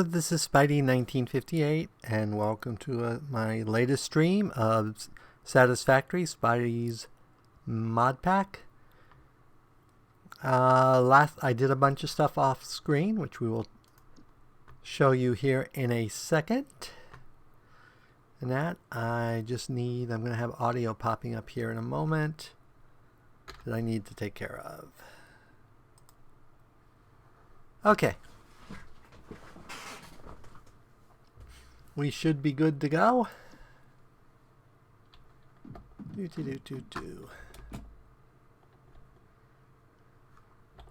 Hello, this is Spidey 1958 and welcome to my latest stream of Satisfactory, Spidey's mod pack. I did a bunch of stuff off screen, which we will show you here in a second. And that I'm going to have audio popping up here in a moment that I need to take care of. Okay. We should be good to go.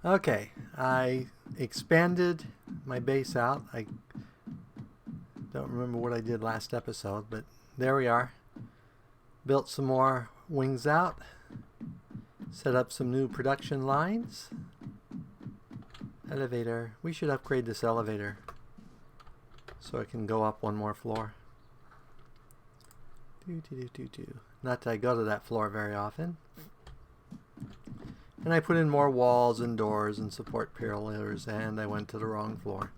Okay, I expanded my base out. I don't remember what I did last episode, but there we are. Built some more wings out. Set up some new production lines. Elevator. We should upgrade this elevator so I can go up one more floor. Not that I go to that floor very often. And I put in more walls and doors and support pillars, and I went to the wrong floor.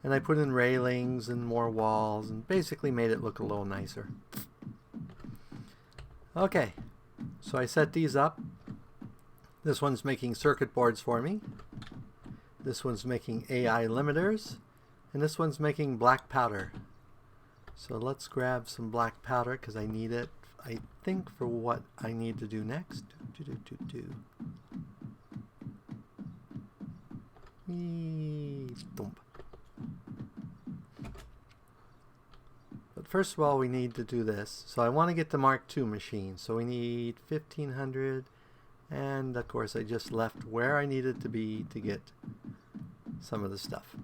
And I put in railings and more walls and basically made it look a little nicer. Okay, so I set these up. This one's making circuit boards for me. This one's making AI limiters. And this one's making black powder. So let's grab some black powder because I need it, I think, for what I need to do next. But first of all, we need to do this. So I want to get the Mark II machine. So we need 1500. And of course, I just left where I needed to be to get some of the stuff.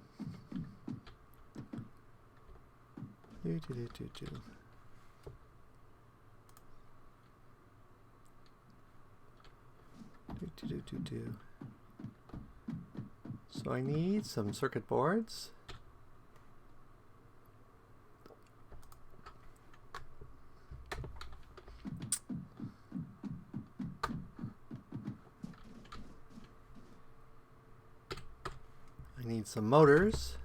So I need some circuit boards. I need some motors.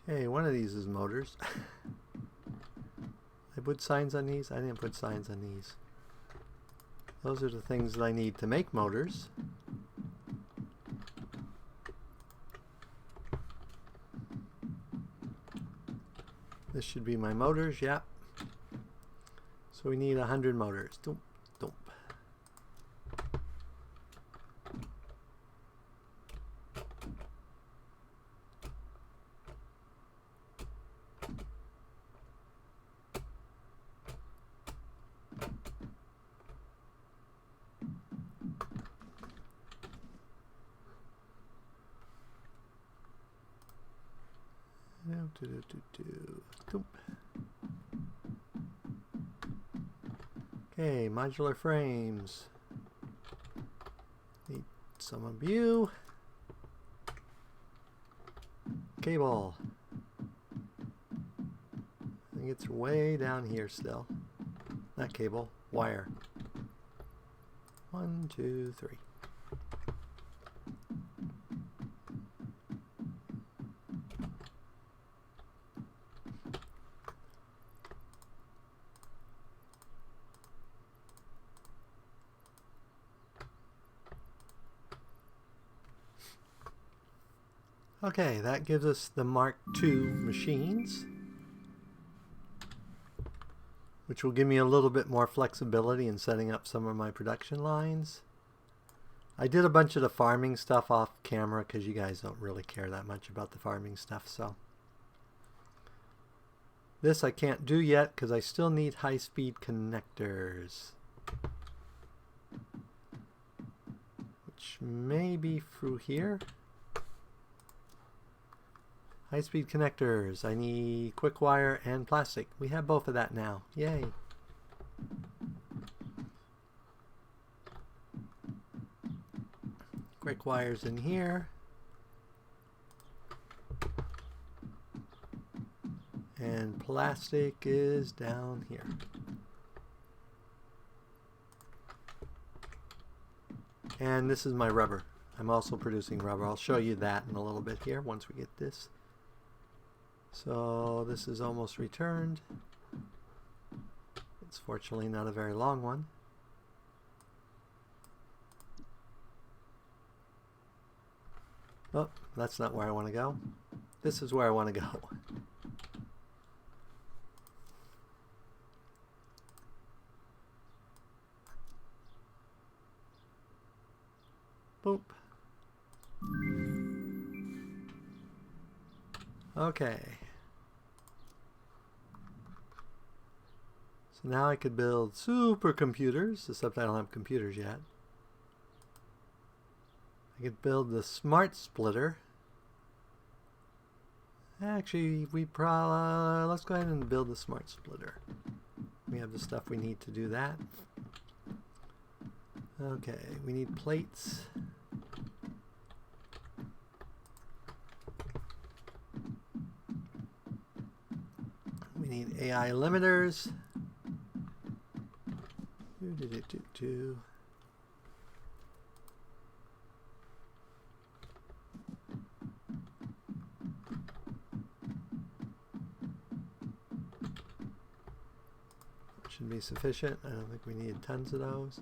Okay, one of these is motors. I put signs on these. I didn't put signs on these. Those are the things that I need to make motors. This should be my motors, yep. So we need 100 motors. Doop, doop. Okay, modular frames. Need some of you. Cable. I think it's way down here still. Not cable, wire. 1, 2, 3. Okay, that gives us the Mark II machines, which will give me a little bit more flexibility in setting up some of my production lines. I did a bunch of the farming stuff off camera because you guys don't really care that much about the farming stuff. So this I can't do yet because I still need high-speed connectors, which may be through here. High-speed connectors. I need quick wire and plastic. We have both of that now. Yay. Quick wires in here. and plastic is down here. And this is my rubber. I'm also producing rubber. I'll show you that in a little bit here once we get this. So this is almost returned. It's fortunately not a very long one. Oh, that's not where I want to go. This is where I want to go. Boop. Okay. So now I could build supercomputers, except I don't have computers yet. I could build the smart splitter. Actually, let's go ahead and build the smart splitter. We have the stuff we need to do that. Okay, we need plates. We need AI limiters. Should be sufficient. I don't think we need tons of those.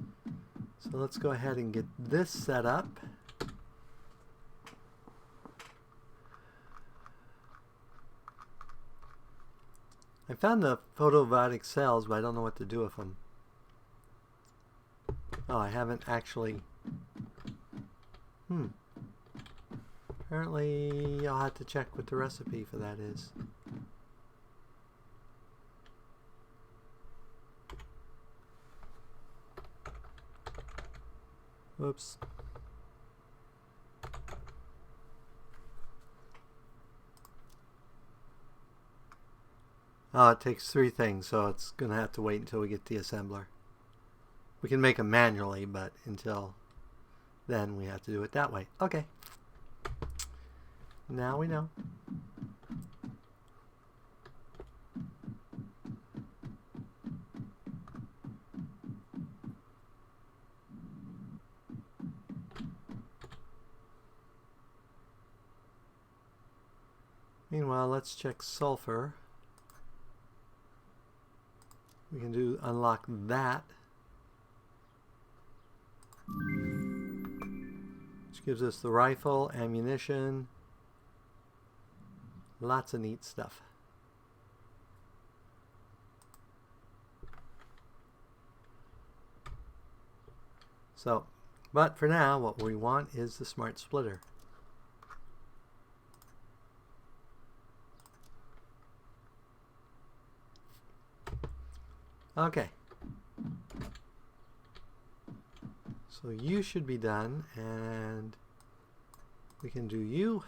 So let's go ahead and get this set up. I found the photovoltaic cells, but I don't know what to do with them. Oh, I haven't actually. Apparently, I'll have to check what the recipe for that is. Whoops. Oh, it takes 3 things, so it's going to have to wait until we get the assembler. We can make them manually, but until then we have to do it that way. Okay. Now we know. Meanwhile, let's check sulfur. We can unlock that, which gives us the rifle, ammunition, lots of neat stuff. So, but for now, what we want is the smart splitter. Okay. So you should be done, and we can do you.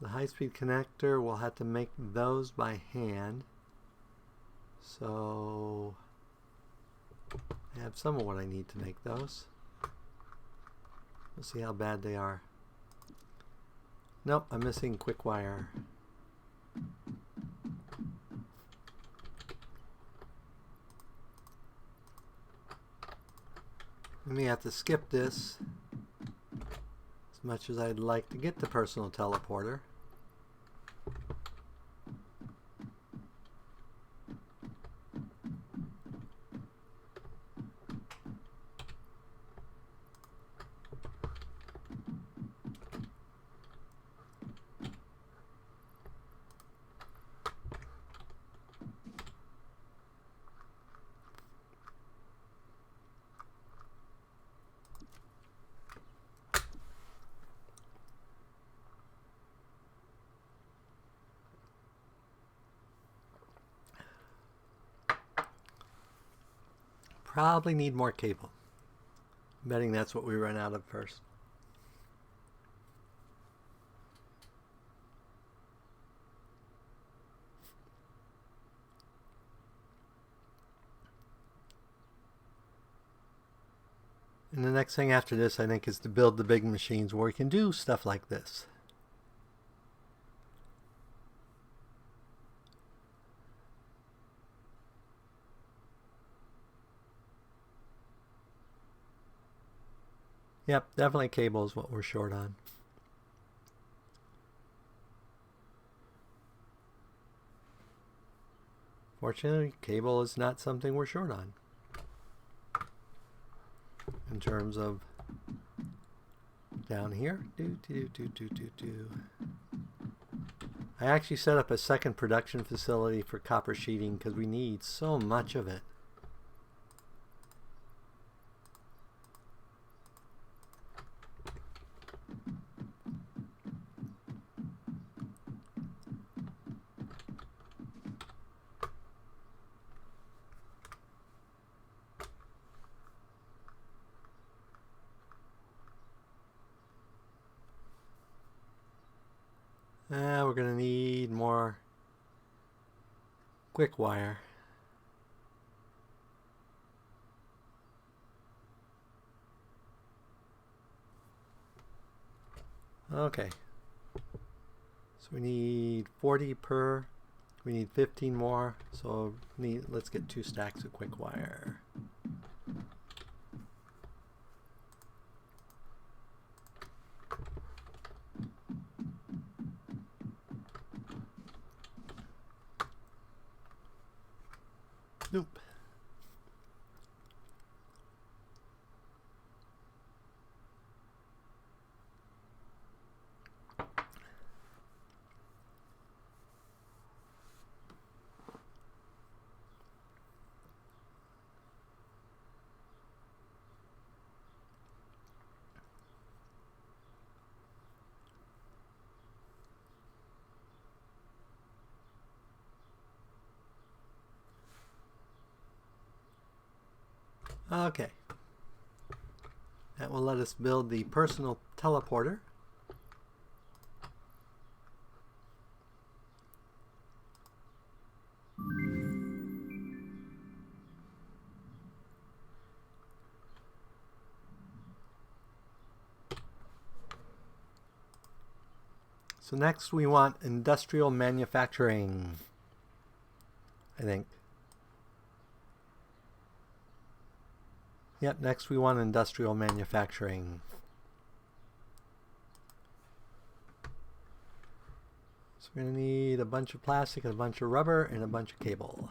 The high-speed connector, we'll have to make those by hand. So I have some of what I need to make those. We'll see how bad they are. Nope, I'm missing quick wire. We may have to skip this, as much as I'd like to get the personal teleporter. Probably need more cable. I'm betting that's what we run out of first. And the next thing after this, I think, is to build the big machines where we can do stuff like this. Yep, definitely cable is what we're short on. Fortunately, cable is not something we're short on. In terms of down here, I actually set up a second production facility for copper sheeting because we need so much of it. We're going to need more quick wire. Okay. So we need 40 per. We need 15 more. So let's get 2 stacks of quick wire. Nope. Okay. That will let us build the personal teleporter. So next we want industrial manufacturing, I think. Yep, next we want industrial manufacturing. So we're going to need a bunch of plastic, and a bunch of rubber, and a bunch of cable.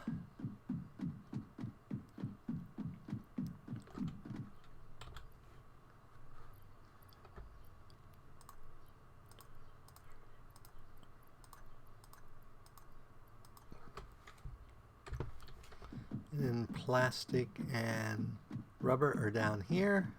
And then plastic and rubber are down here.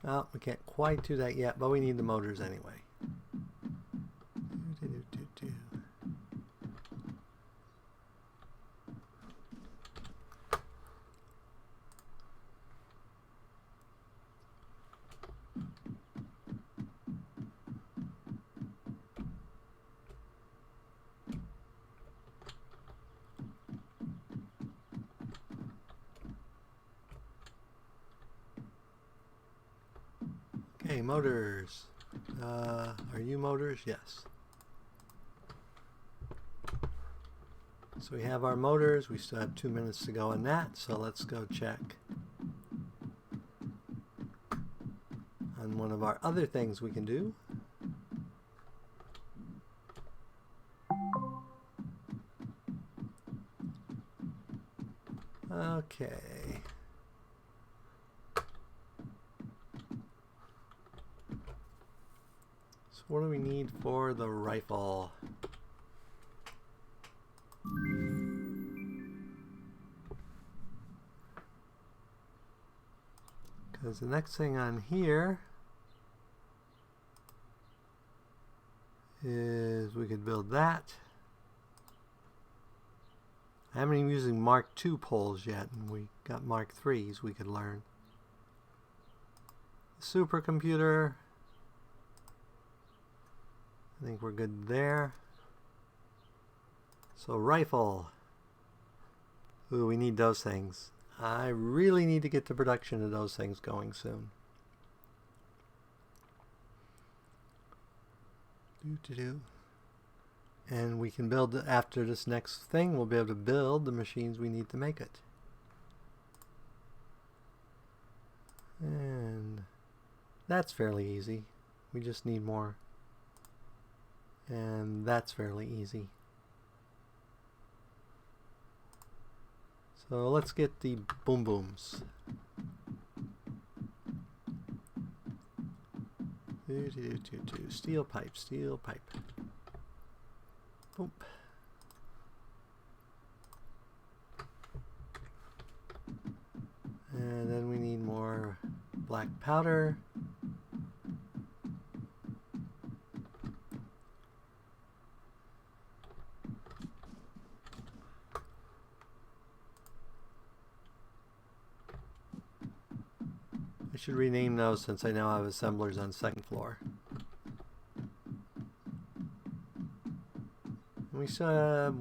Well, we can't quite do that yet, but we need the motors anyway. Okay, motors. Are you motors? Yes. So we have our motors. We still have 2 minutes to go on that, so let's go check on one of our other things we can do. Okay. So what do we need for the rifle? Because the next thing on here is we could build that. I haven't even using Mark II poles yet, and we got Mark IIIs we could learn. Supercomputer. I think we're good there. So rifle. Ooh, we need those things. I really need to get the production of those things going soon. And we can build, after this next thing, we'll be able to build the machines we need to make it. And that's fairly easy. We just need more. And that's fairly easy. So let's get the boom booms. Steel pipe, steel pipe. Boom. And then we need more black powder. I should rename those since I now have assemblers on second floor. And we still have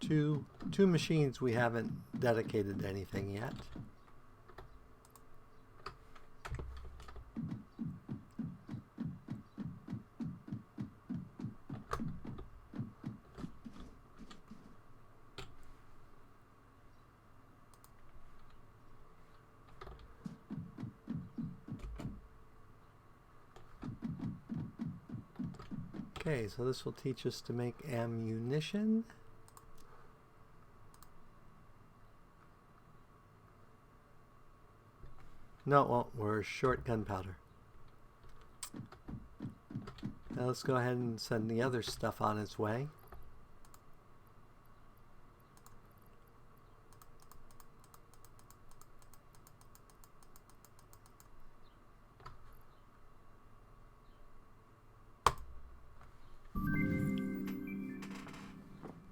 two machines we haven't dedicated to anything yet. Okay, so this will teach us to make ammunition. No, it won't. We're short gunpowder. Now let's go ahead and send the other stuff on its way.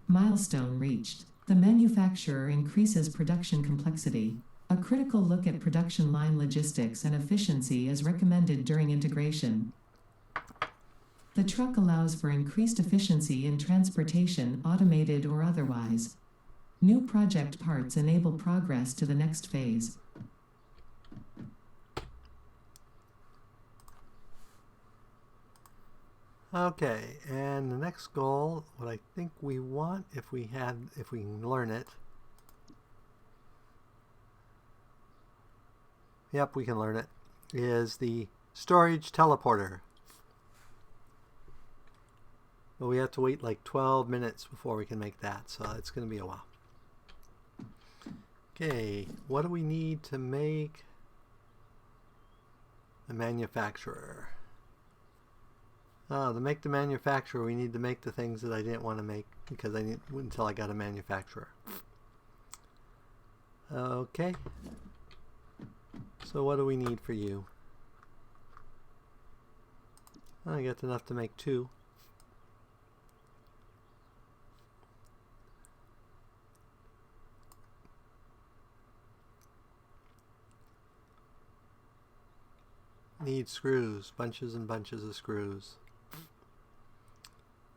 Milestone reached. The manufacturer increases production complexity. A critical look at production line logistics and efficiency is recommended during integration. The truck allows for increased efficiency in transportation, automated or otherwise. New project parts enable progress to the next phase. Okay, and the next goal, what I think we want, if we can learn it. Yep, we can learn it. Is the storage teleporter. But we have to wait like 12 minutes before we can make that, so it's going to be a while. Okay, what do we need to make a manufacturer? To make the manufacturer, we need to make the things that I didn't want to make because until I got a manufacturer. Okay. So what do we need for you? I got enough to make 2. Need screws, bunches and bunches of screws.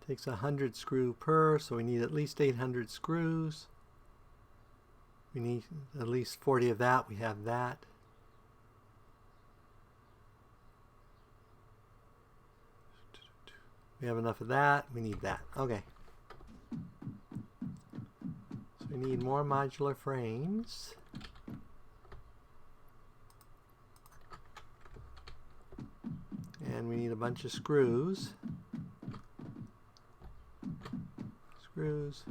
Takes 100 screw per, so we need at least 800 screws. We need at least 40 of that. We have that. We have enough of that. We need that. Okay. So we need more modular frames. And we need a bunch of screws. Screws.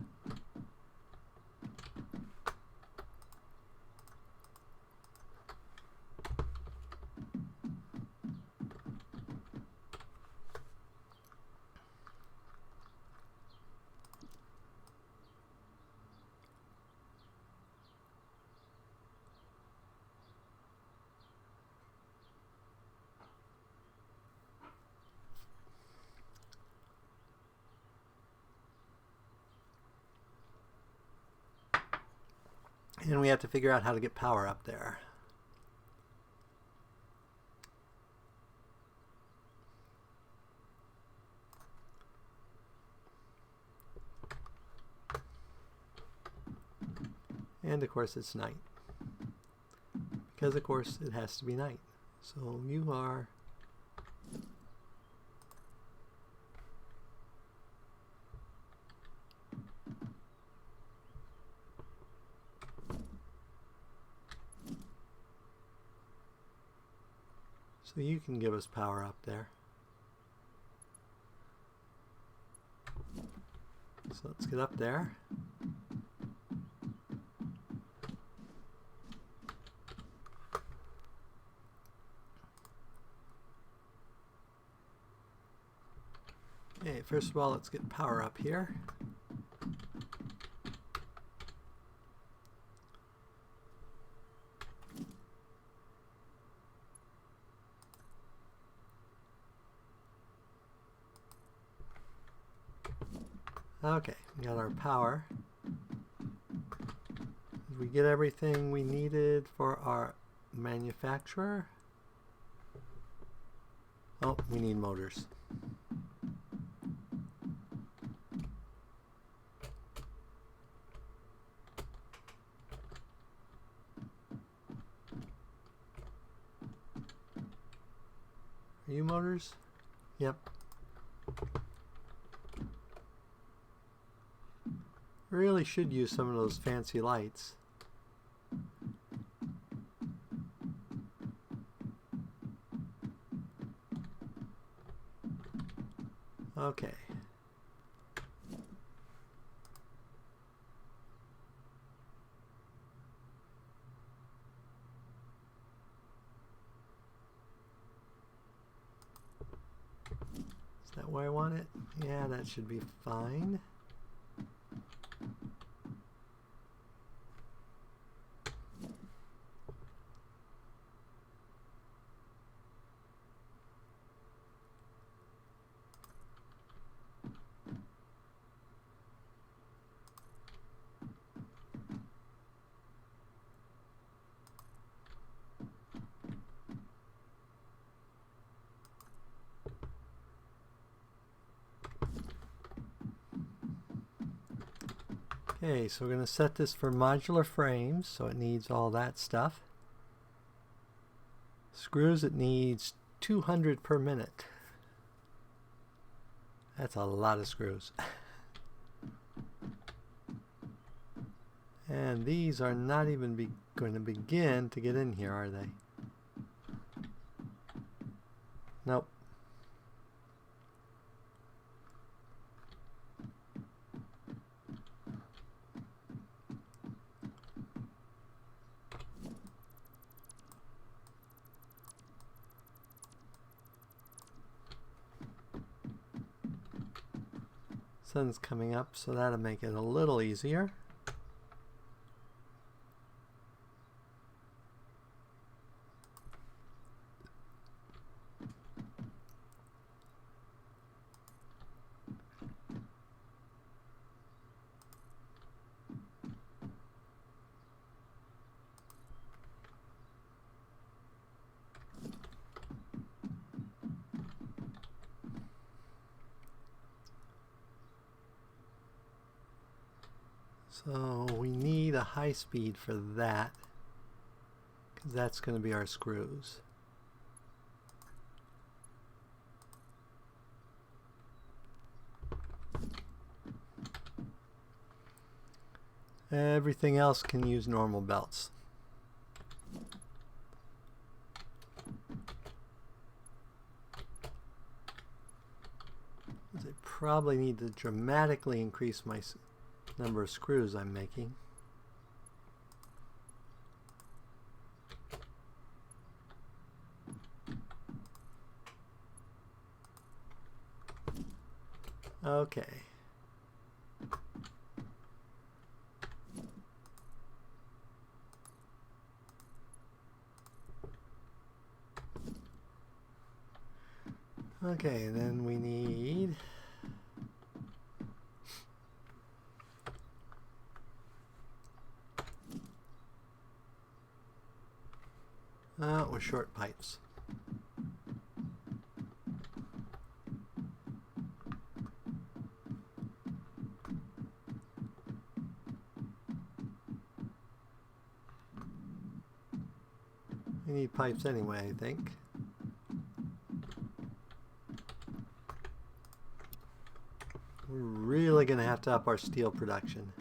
And we have to figure out how to get power up there. And of course it's night. Because of course it has to be night. So you are so you can give us power up there. So let's get up there. Okay, first of all, let's get power up here. Okay, we got our power. Did we get everything we needed for our manufacturer? Oh, we need motors. Are you motors? Yep. Really should use some of those fancy lights. Okay. Is that where I want it? Yeah, that should be fine. Okay, so we're going to set this for modular frames, so it needs all that stuff. Screws, it needs 200 per minute. That's a lot of screws. And these are not even going to begin to get in here, are they? Nope. Sun's coming up, so that'll make it a little easier. So we need a high speed for that, because that's going to be our screws. Everything else can use normal belts. I probably need to dramatically increase my number of screws I'm making. Okay. Okay, then we need we're short pipes. We need pipes anyway, I think. We're really going to have to up our steel production.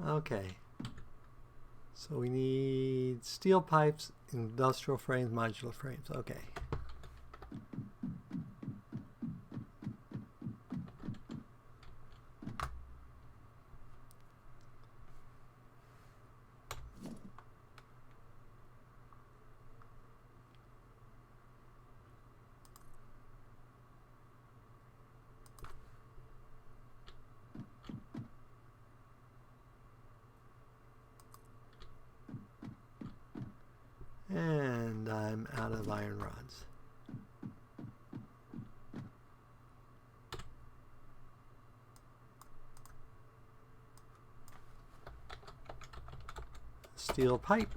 Okay, so we need steel pipes, industrial frames, modular frames. Okay. And I'm out of iron rods. Steel pipe.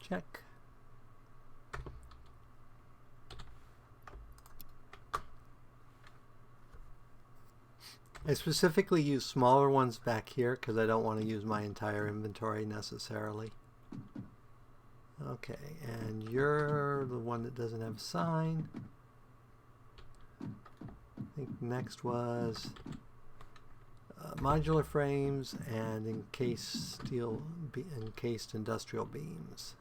Check. I specifically use smaller ones back here because I don't want to use my entire inventory necessarily. Okay, and you're the one that doesn't have a sign. I think next was modular frames and encased industrial beams.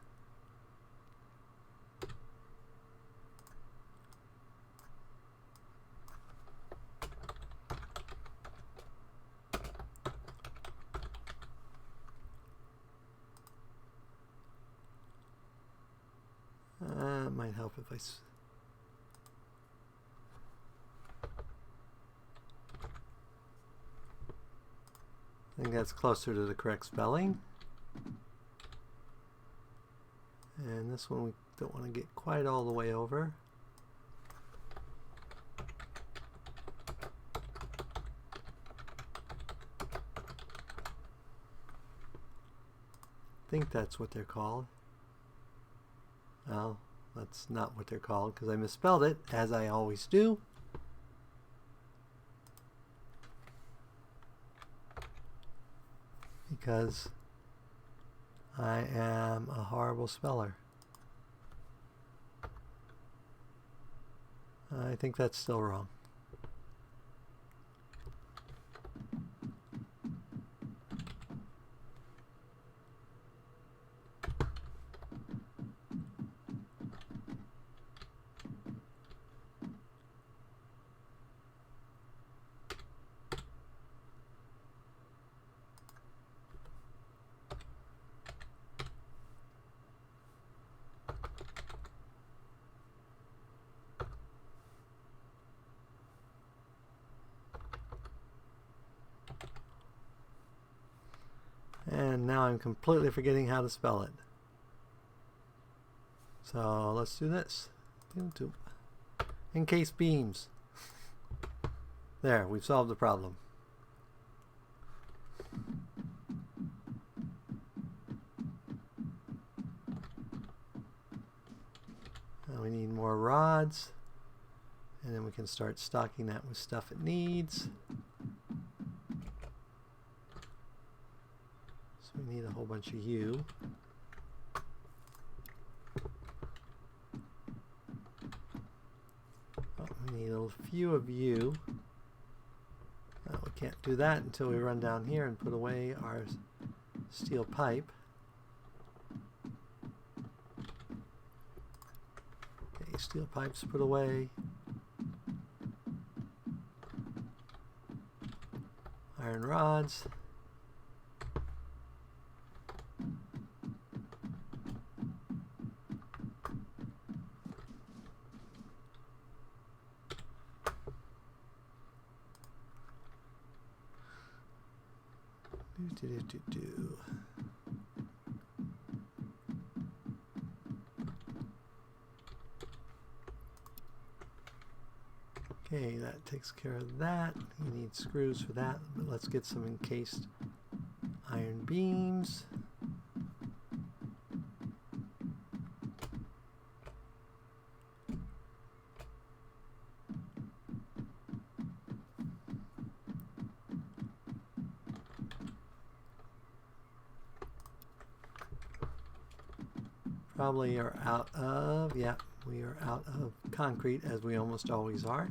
It might help if I think that's closer to the correct spelling. And this one we don't want to get quite all the way over. I think that's what they're called. Well, that's not what they're called because I misspelled it, as I always do. Because I am a horrible speller. I think that's still wrong. And now I'm completely forgetting how to spell it. So let's do this. Encased beams. There, we've solved the problem. Now we need more rods. And then we can start stocking that with stuff it needs. We need a whole bunch of U. Oh, we need a few of U. We can't do that until we run down here and put away our steel pipe. Okay, steel pipes put away. Iron rods. Okay, that takes care of that. You need screws for that, but let's get some encased iron beams. Probably are out of, yeah, we are out of concrete, as we almost always are.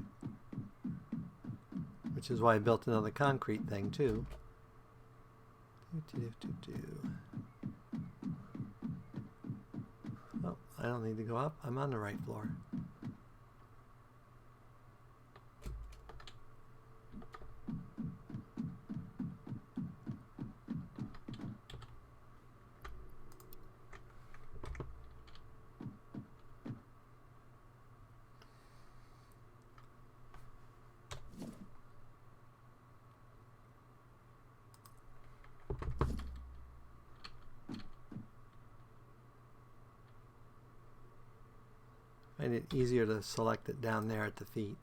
Which is why I built another concrete thing too. Oh, I don't need to go up. I'm on the right floor. Find it easier to select it down there at the feet.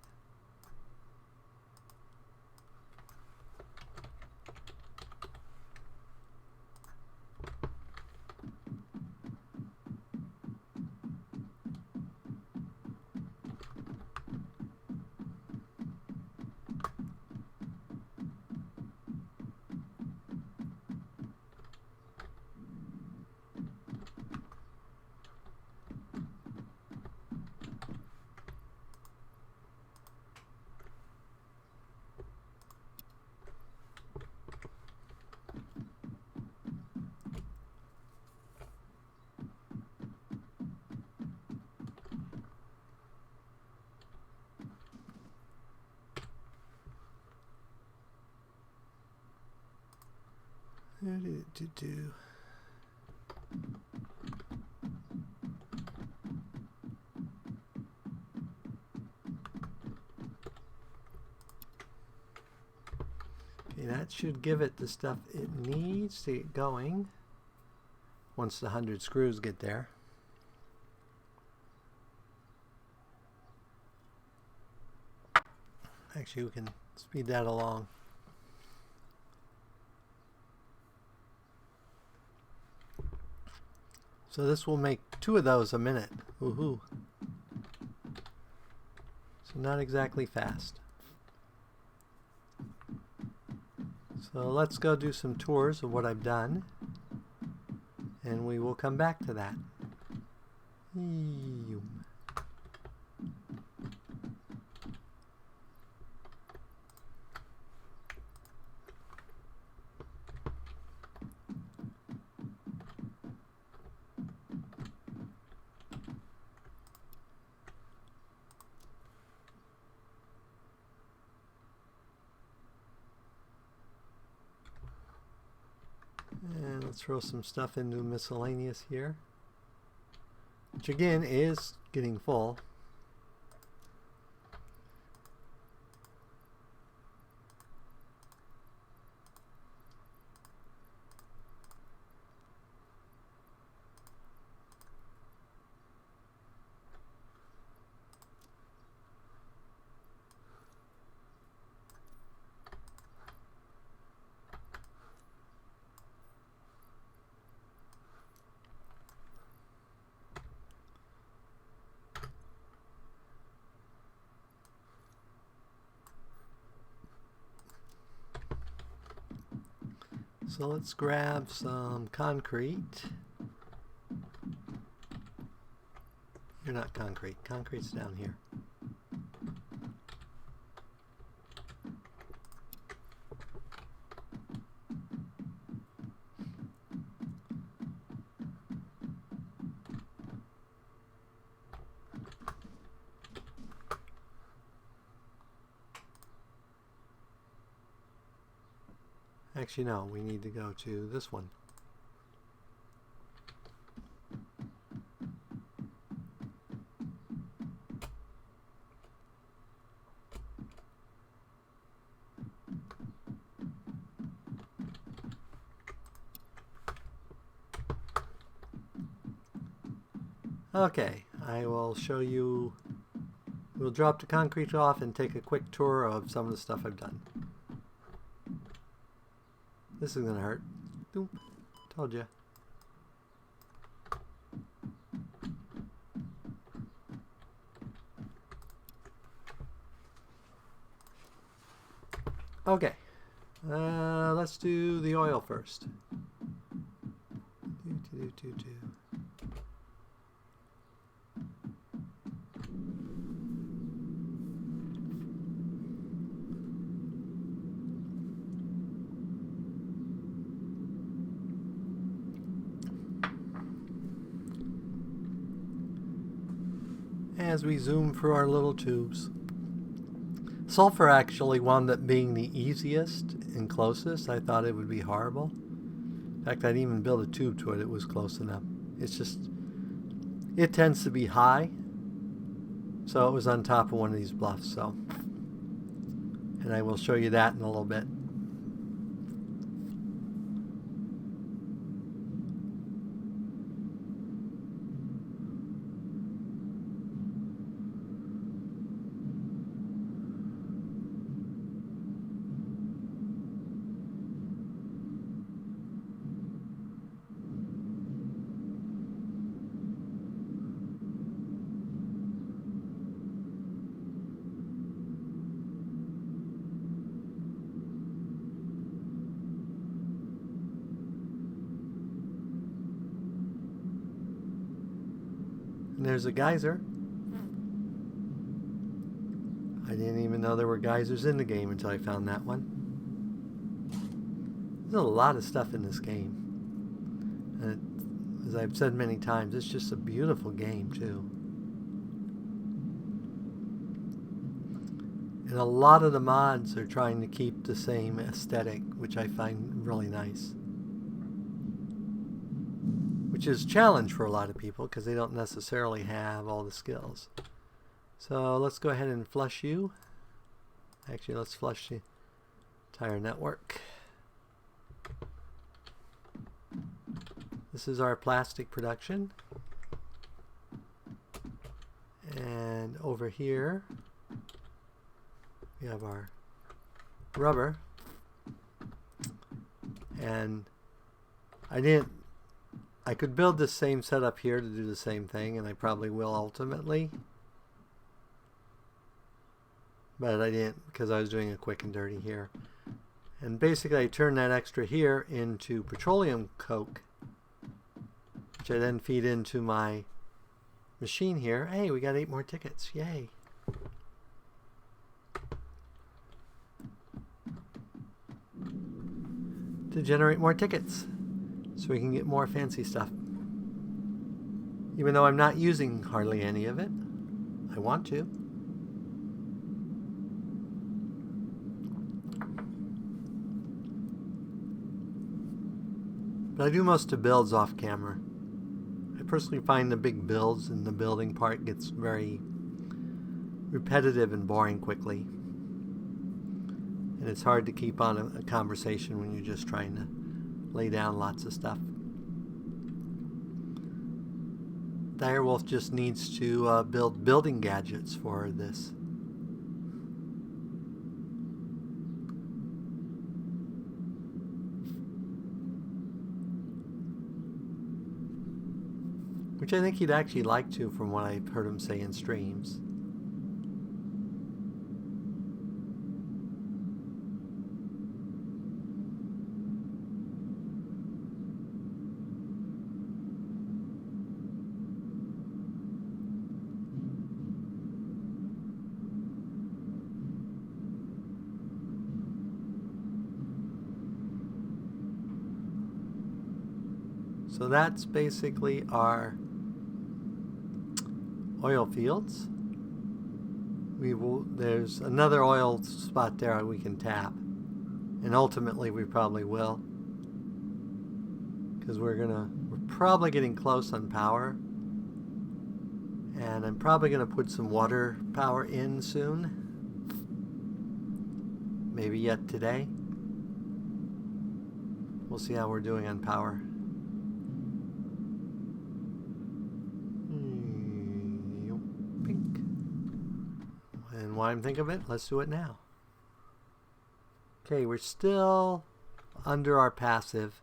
Okay, that should give it the stuff it needs to get going once the 100 screws get there. Actually, we can speed that along. So this will make 2 of those a minute. Woohoo. So not exactly fast. So let's go do some tours of what I've done, and we will come back to that. And let's throw some stuff into miscellaneous here, which again is getting full. So let's grab some concrete. You're not concrete. Concrete's down here. Actually, no, we need to go to this one. Okay, I will show you. We'll drop the concrete off and take a quick tour of some of the stuff I've done. This is going to hurt. Doop. Told you. Okay, let's do the oil first. As we zoom through our little tubes. Sulfur actually wound up being the easiest and closest. I thought it would be horrible. In fact, I didn't even build a tube to it. It was close enough. It's just, it tends to be high. So it was on top of one of these bluffs. So, and I will show you that in a little bit. And there's a geyser. I didn't even know there were geysers in the game until I found that one. There's a lot of stuff in this game. And as I've said many times, it's just a beautiful game too. And a lot of the mods are trying to keep the same aesthetic, which I find really nice. Which is a challenge for a lot of people because they don't necessarily have all the skills. So let's go ahead and flush you. Actually, let's flush the entire network. This is our plastic production. And over here, we have our rubber. And I could build this same setup here to do the same thing, and I probably will ultimately. But I didn't because I was doing a quick and dirty here. And basically I turned that extra here into petroleum coke, which I then feed into my machine here. Hey, we got 8 more tickets. Yay. To generate more tickets so we can get more fancy stuff. Even though I'm not using hardly any of it, I want to. But I do most of builds off camera. I personally find the big builds and the building part gets very repetitive and boring quickly. And it's hard to keep on a conversation when you're just trying to lay down lots of stuff. Direwolf just needs to build building gadgets for this. Which I think he'd actually like to, from what I've heard him say in streams. So that's basically our oil fields. There's another oil spot there we can tap, and ultimately we probably will, because we're probably getting close on power, and I'm probably gonna put some water power in soon, maybe yet today. We'll see how we're doing on power. while I'm thinking of it, let's do it now. Okay, we're still under our passive.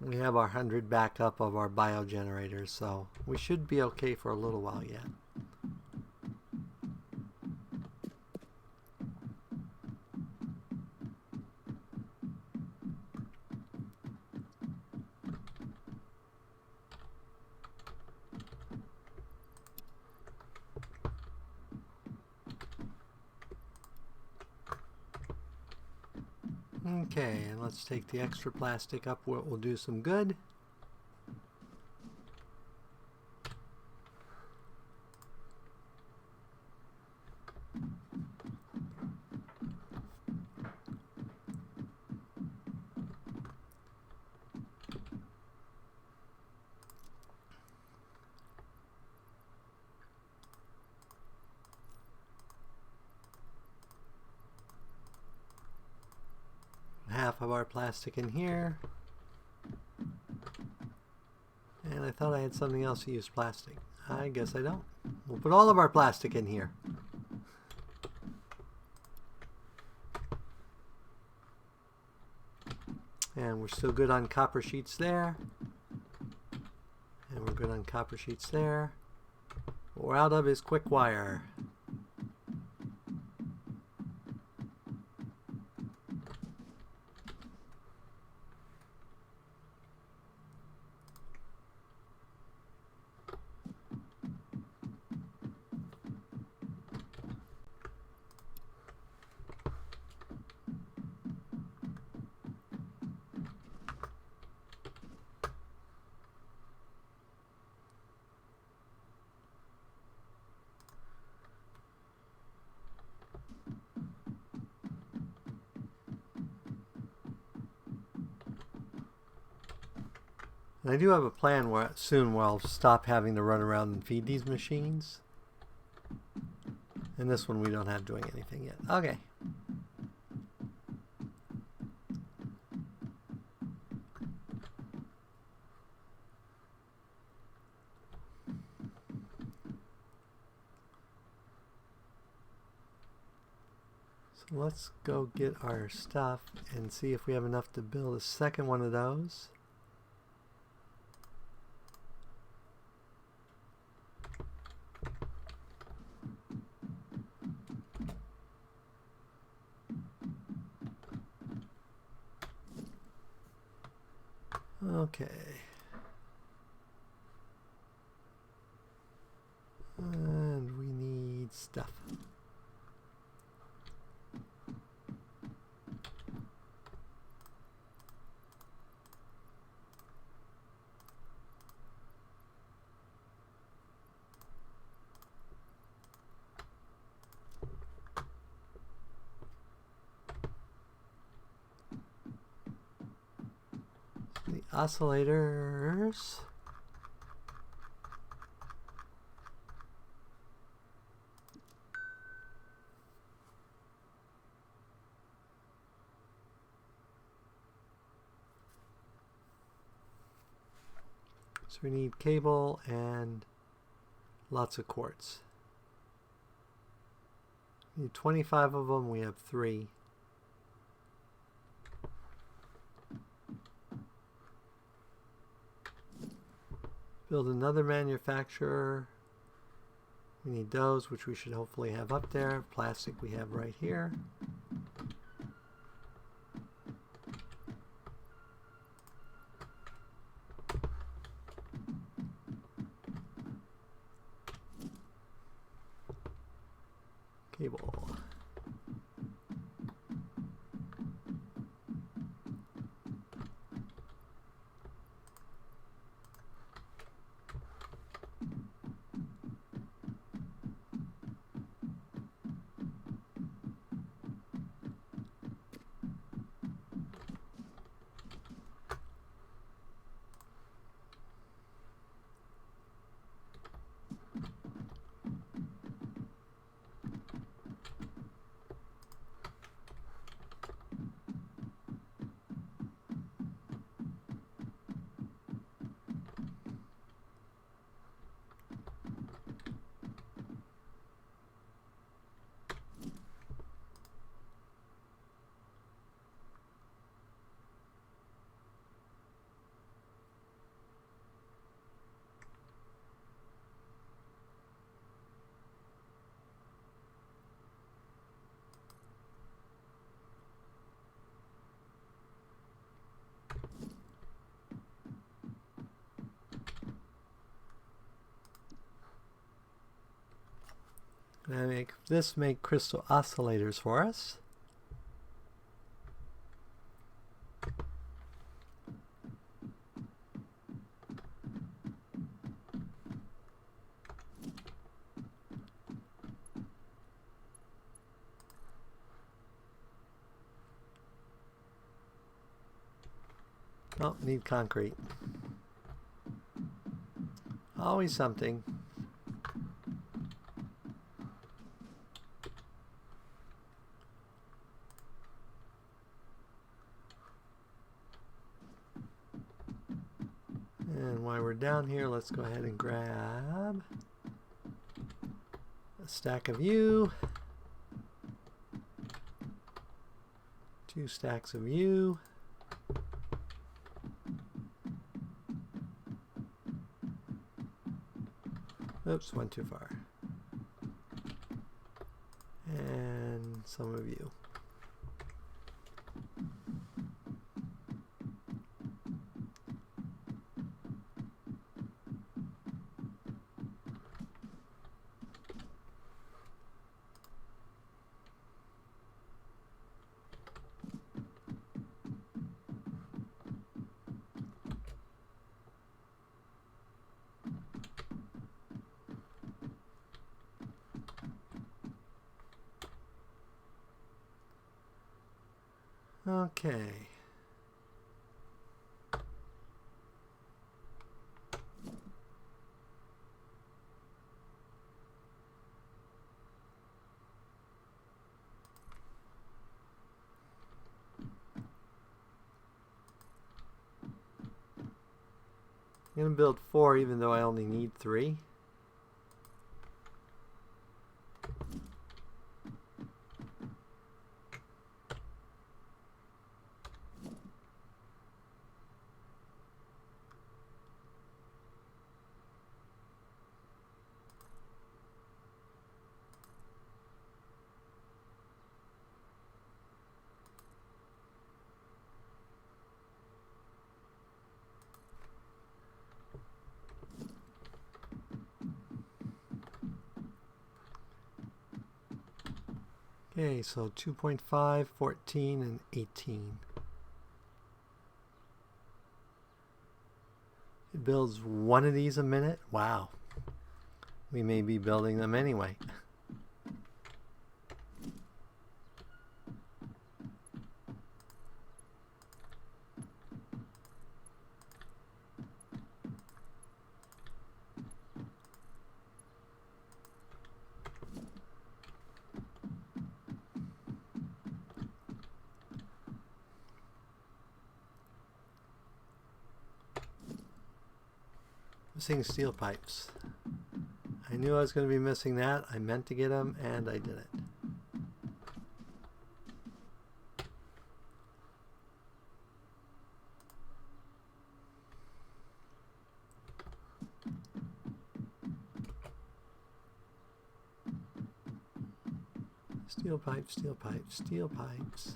We have our 100 backup of our biogenerators, so we should be okay for a little while yet. Okay, and let's take the extra plastic up where it will do some good. Half of our plastic in here. And I thought I had something else to use plastic. I guess I don't. We'll put all of our plastic in here. And we're still good on copper sheets there. And we're good on copper sheets there. What we're out of is quick wire. And I do have a plan where soon where I'll stop having to run around and feed these machines. And this one we don't have doing anything yet. Okay. So let's go get our stuff and see if we have enough to build a second one of those. Okay. And we need stuff. The oscillators. So we need cable and lots of quartz. We need 25 of them, we have 3. Build another manufacturer. We need those, which we should hopefully have up there. Plastic we have right here. Cable. Gonna make crystal oscillators for us. Oh, need concrete. Always something. And while we're down here, let's go ahead and grab a stack of U, 2 stacks of U, oops, went too far, and some of U. Okay. I'm going to build 4 even though I only need 3. Okay, so 2.5, 14, and 18. It builds 1 of these a minute? Wow. We may be building them anyway. Missing steel pipes. I knew I was going to be missing that. I meant to get them, and I did it. Steel pipes, steel pipes, steel pipes.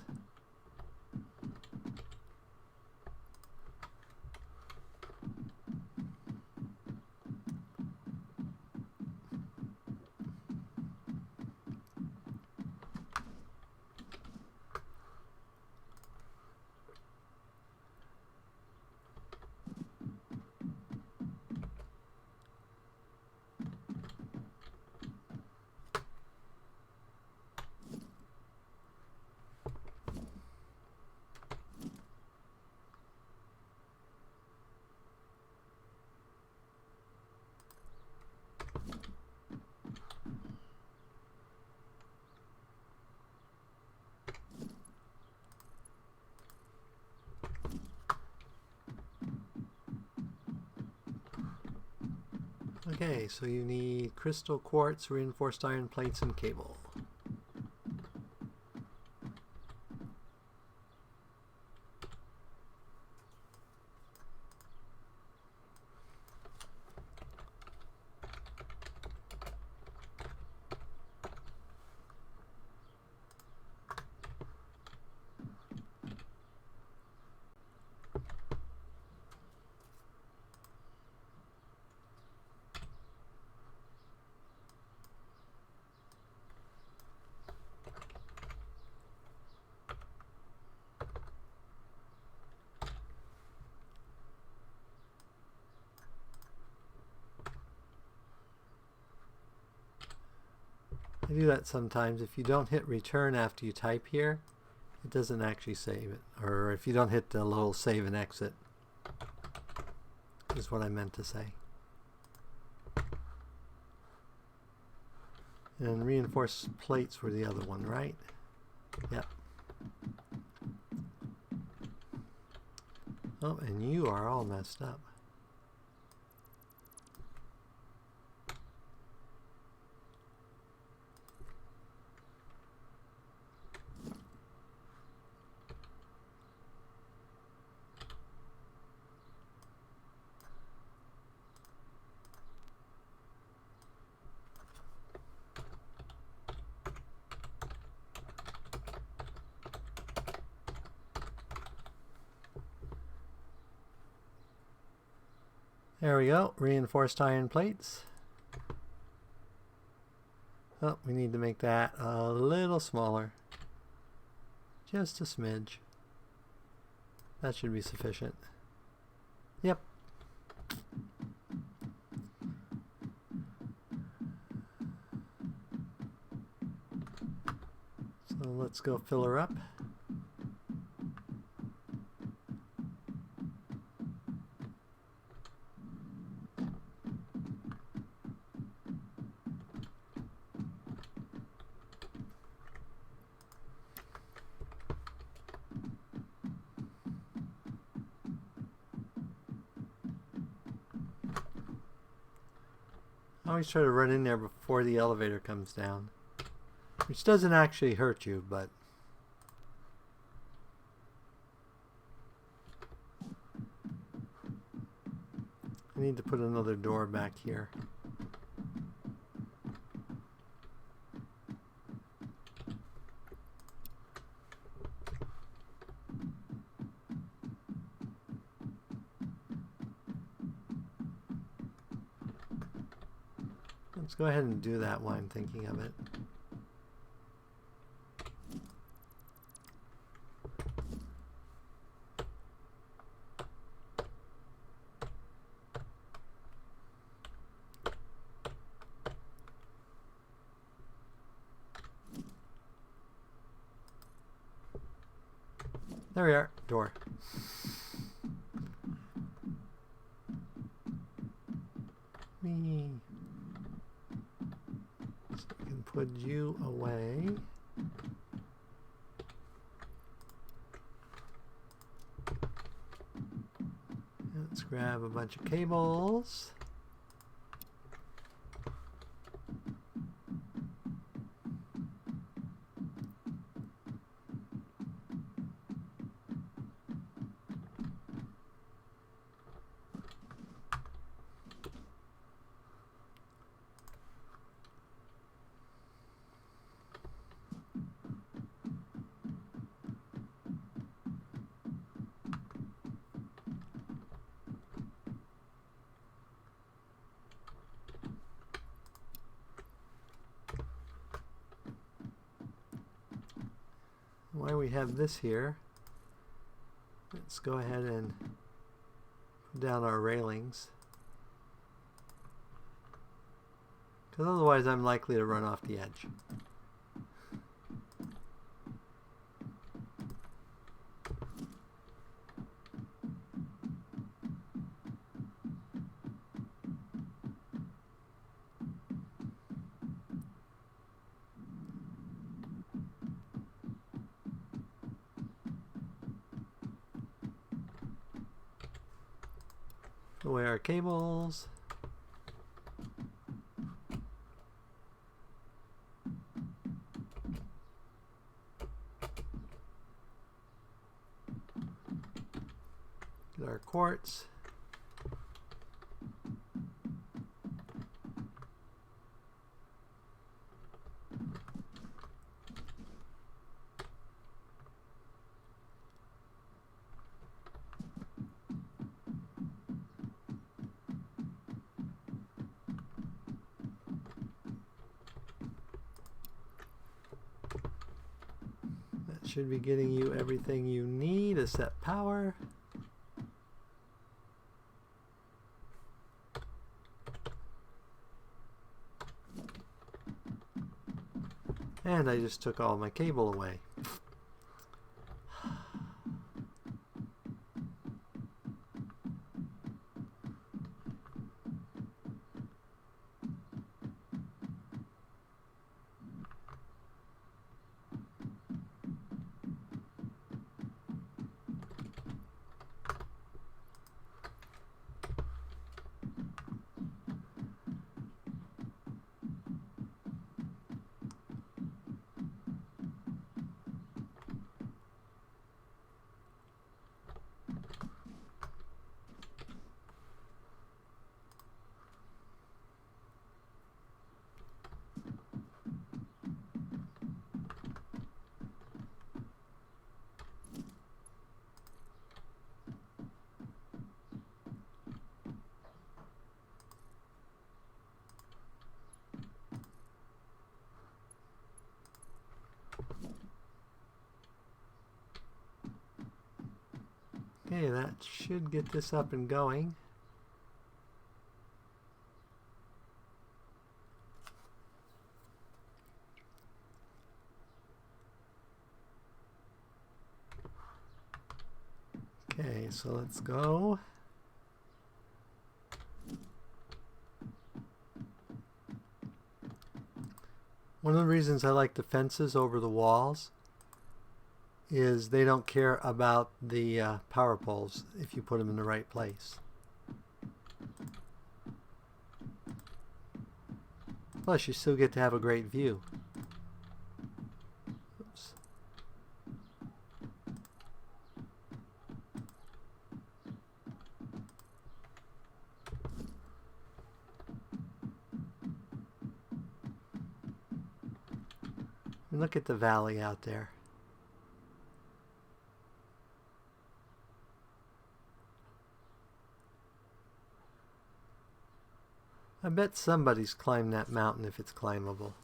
Okay, so you need crystal quartz, reinforced iron plates, and cable. I do that sometimes. If you don't hit return after you type here, it doesn't actually save it. Or if you don't hit the little save and exit, is what I meant to say. And reinforced plates were the other one, right? Yep. Oh, and you are all messed up. There we go, reinforced iron plates. Oh, we need to make that a little smaller. Just a smidge. That should be sufficient. Yep. So let's go fill her up. I always try to run in there before the elevator comes down, which doesn't actually hurt you, but I need to put another door back here. Let's go ahead and do that while I'm thinking of it. There we are, door. Whee. So we can put you away. Let's grab a bunch of cables. While we have this here, let's go ahead and put down our railings, because otherwise I'm likely to run off the edge. Away our cables. Get our quartz. Should be getting you everything you need to set power. And I just took all my cable away. Okay, that should get this up and going. Okay, so let's go. One of the reasons I like the fences over the walls is they don't care about the power poles if you put them in the right place. Plus, you still get to have a great view. Oops. And look at the valley out there. I bet somebody's climbed that mountain if it's climbable.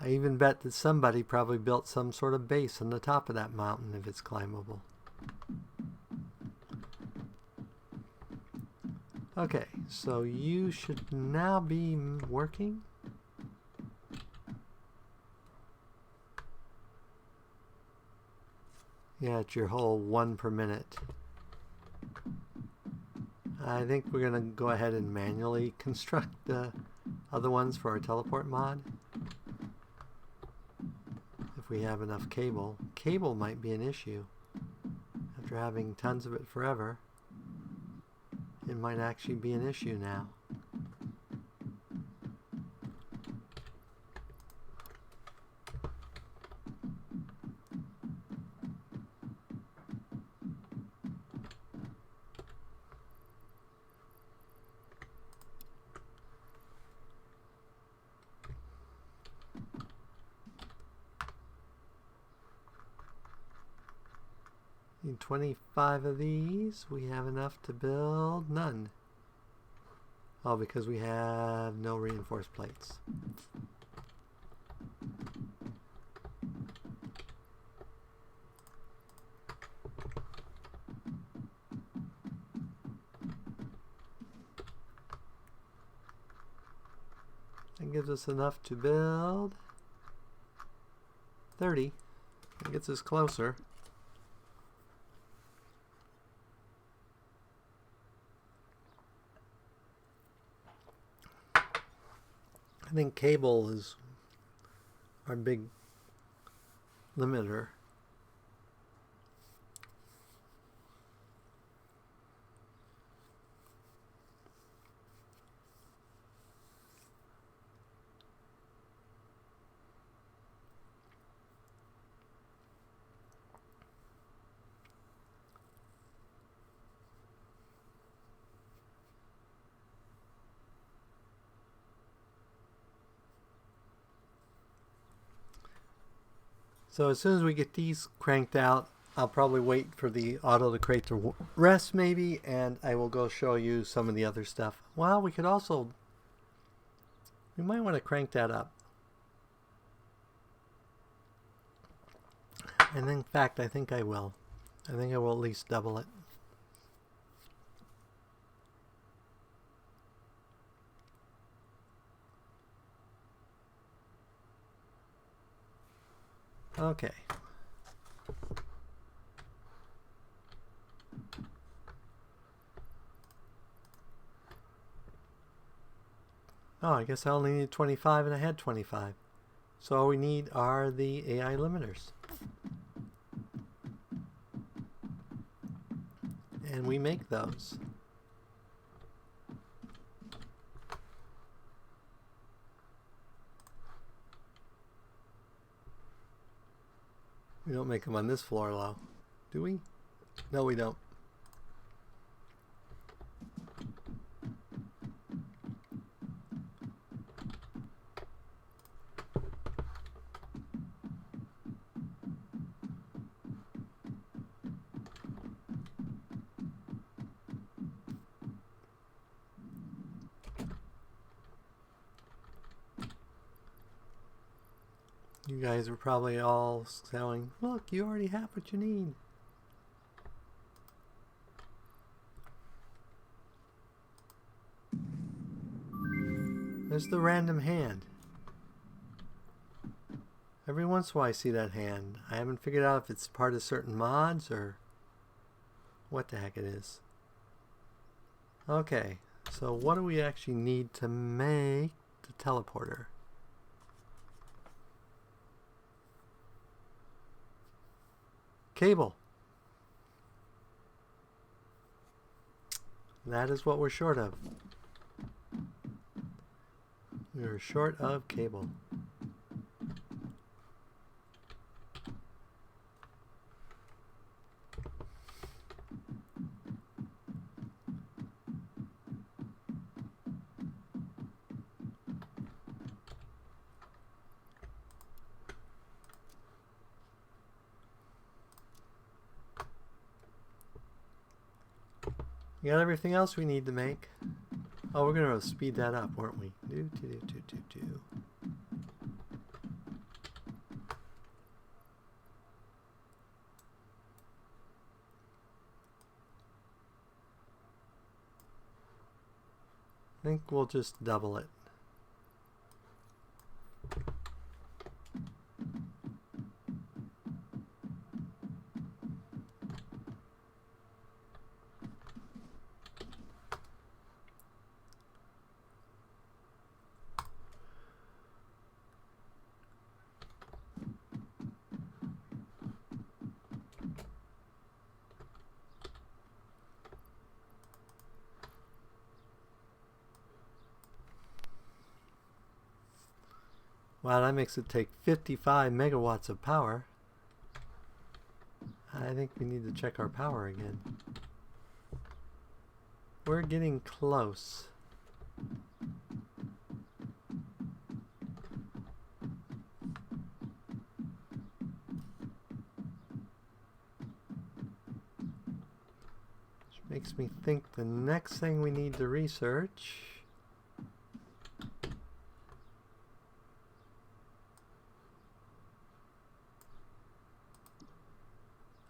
I even bet that somebody probably built some sort of base on the top of that mountain if it's climbable. Okay, so you should now be working. Yeah, it's your whole 1 per minute. I think we're going to go ahead and manually construct the other ones for our teleport mod. If we have enough cable. Cable might be an issue. After having tons of it forever, it might actually be an issue now. Need 25 of these. We have enough to build none. Oh, because we have no reinforced plates. That gives us enough to build 30. That gets us closer. I think cable is our big limiter. So as soon as we get these cranked out, I'll probably wait for the auto to create the rest maybe, and I will go show you some of the other stuff. Well, we might want to crank that up. And in fact, I think I will. I think I will at least double it. Okay. Oh, I guess I only need 25 and I had 25. So all we need are the AI limiters. And we make those. We don't make them on this floor though, do we? No, we don't. You guys were probably all saying, look, you already have what you need. There's the random hand. Every once in a while I see that hand. I haven't figured out if it's part of certain mods or what the heck it is. Okay, so what do we actually need to make the teleporter? Cable. That is what we're short of. We're short of cable. We got everything else we need to make. Oh, we're going to speed that up, weren't we? Do. I think we'll just double it. Wow, that makes it take 55 megawatts of power. I think we need to check our power again. We're getting close. Which makes me think the next thing we need to research .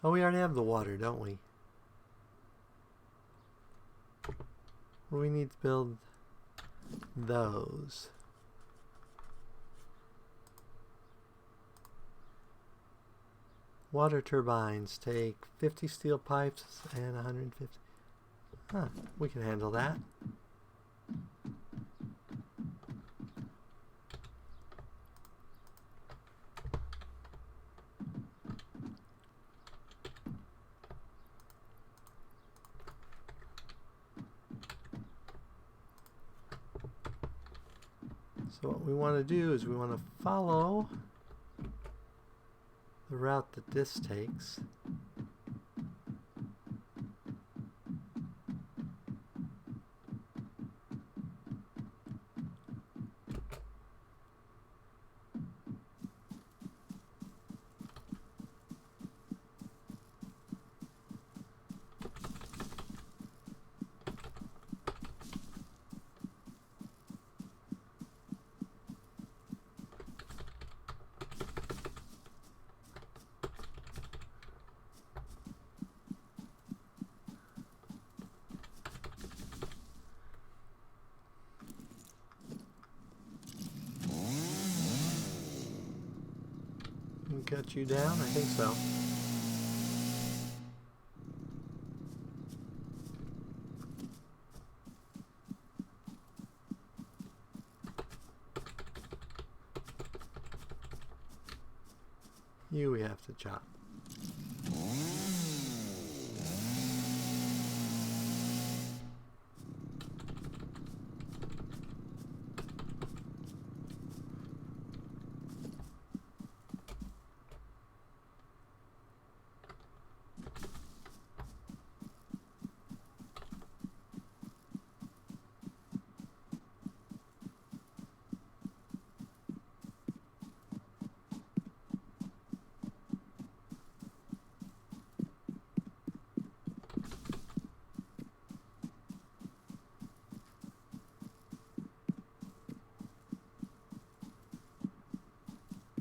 Oh, we already have the water, don't we? Well, we need to build those. Water turbines take 50 steel pipes and 150. Huh, we can handle that. So what we want to do is we want to follow the route that this takes. got you down? I think so. You we have to chop.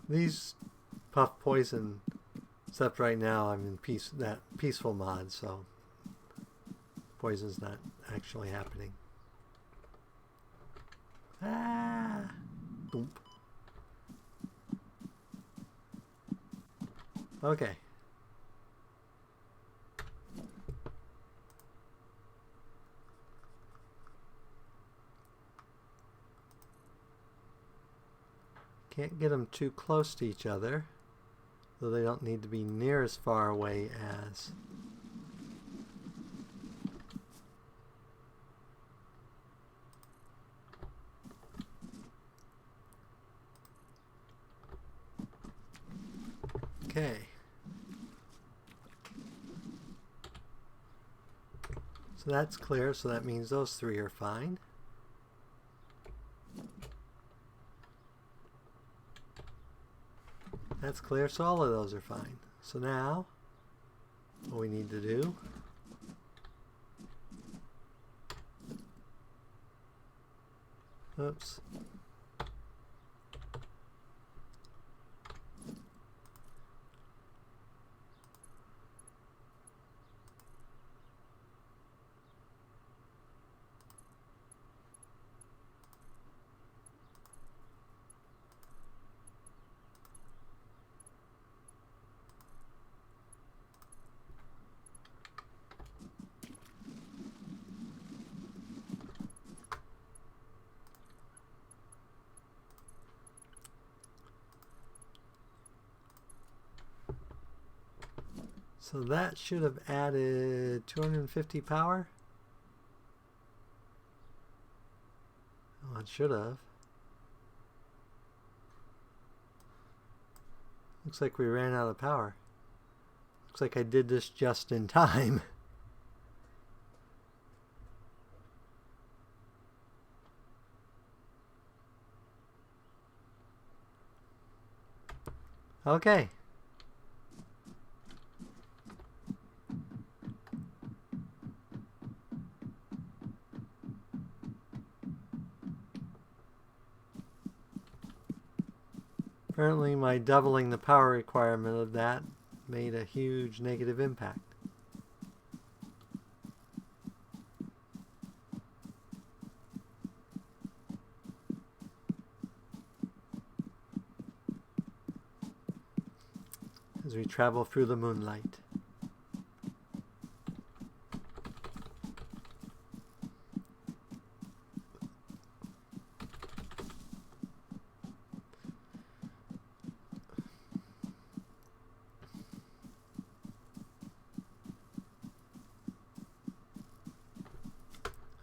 These puff poison, except right now I'm in that peaceful mod, so poison's not actually happening. Ah! Boom. Okay. Can't get them too close to each other, though they don't need to be near as far away as okay. So that's clear, so that means those three are fine. That's clear, so all of those are fine. So now, what we need to do oops. So that should have added 250 power. Oh, it should have. Looks like we ran out of power. Looks like I did this just in time. Okay. Apparently my doubling the power requirement of that made a huge negative impact. As we travel through the moonlight.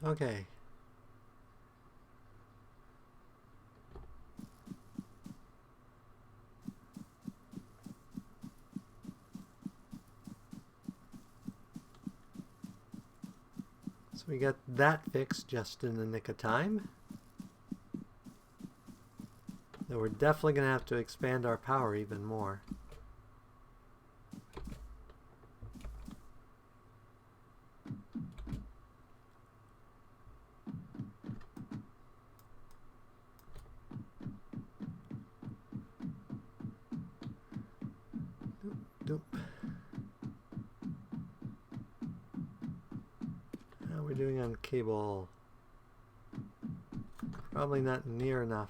Okay. So we got that fixed just in the nick of time. Now we're definitely going to have to expand our power even more. Doop. How are we doing on cable? Probably not near enough.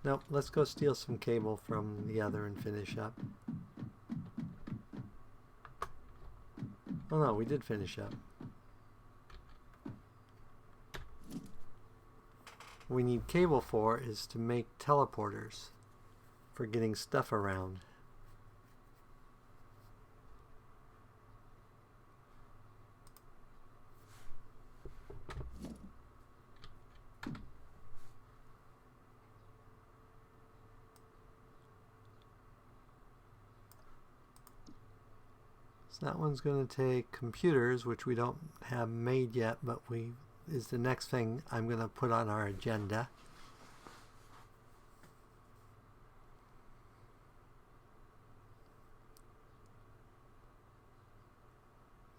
Nope, let's go steal some cable from the other and finish up. Oh no, we did finish up. What we need cable for is to make teleporters for getting stuff around. So that one's going to take computers, which we don't have made yet, but is the next thing I'm going to put on our agenda.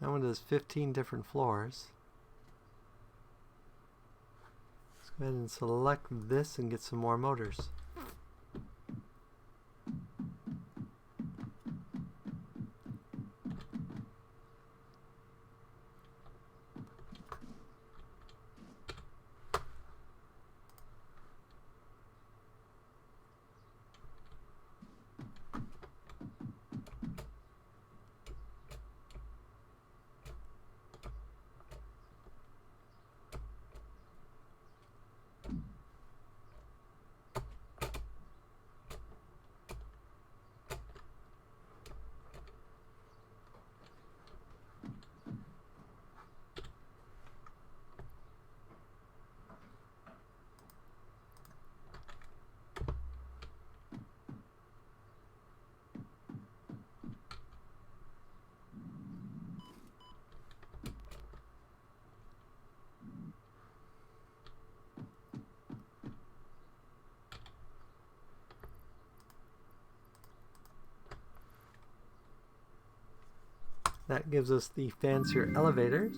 That one does 15 different floors. Let's go ahead and select this and get some more motors. That gives us the fancier elevators.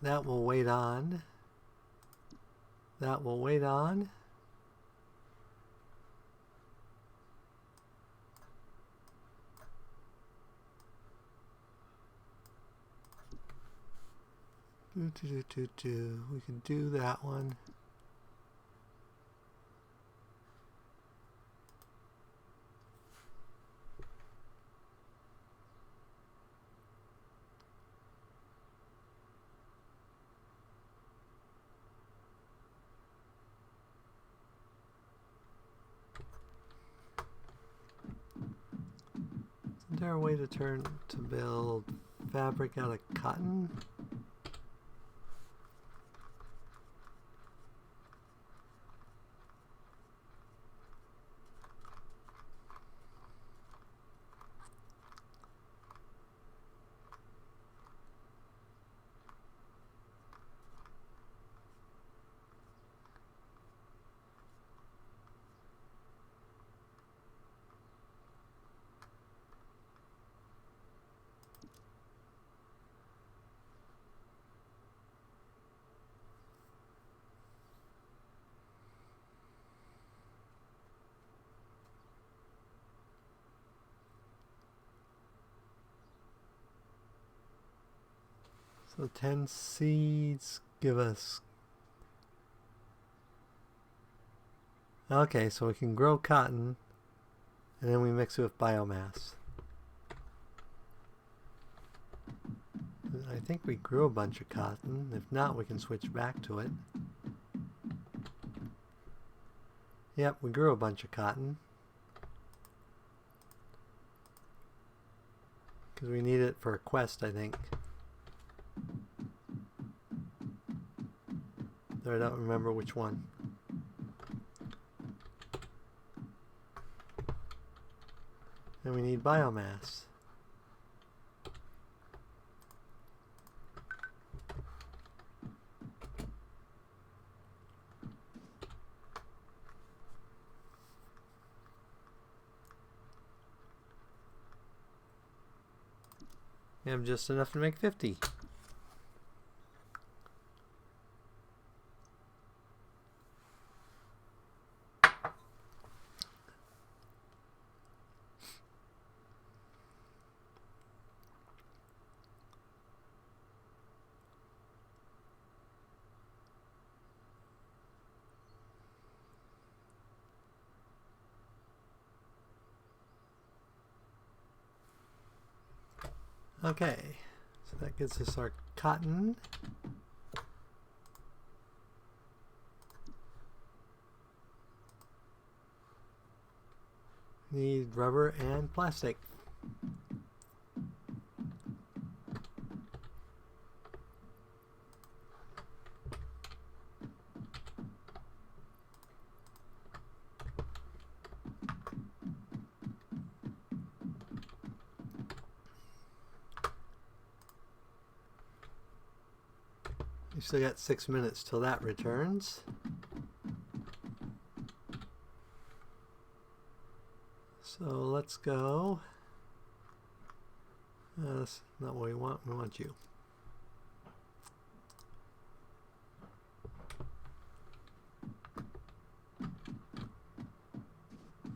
That will wait on. That will wait on. We can do that one. Isn't there a way to build fabric out of cotton? So 10 seeds give us... Okay, so we can grow cotton, and then we mix it with biomass. I think we grew a bunch of cotton. If not, we can switch back to it. Yep, we grew a bunch of cotton. Because we need it for a quest, I think. Though I don't remember which one. And we need biomass. We have just enough to make 50. Okay, so that gives us our cotton. Need rubber and plastic. We still got 6 minutes till that returns. So let's go. That's not what we want. We want you.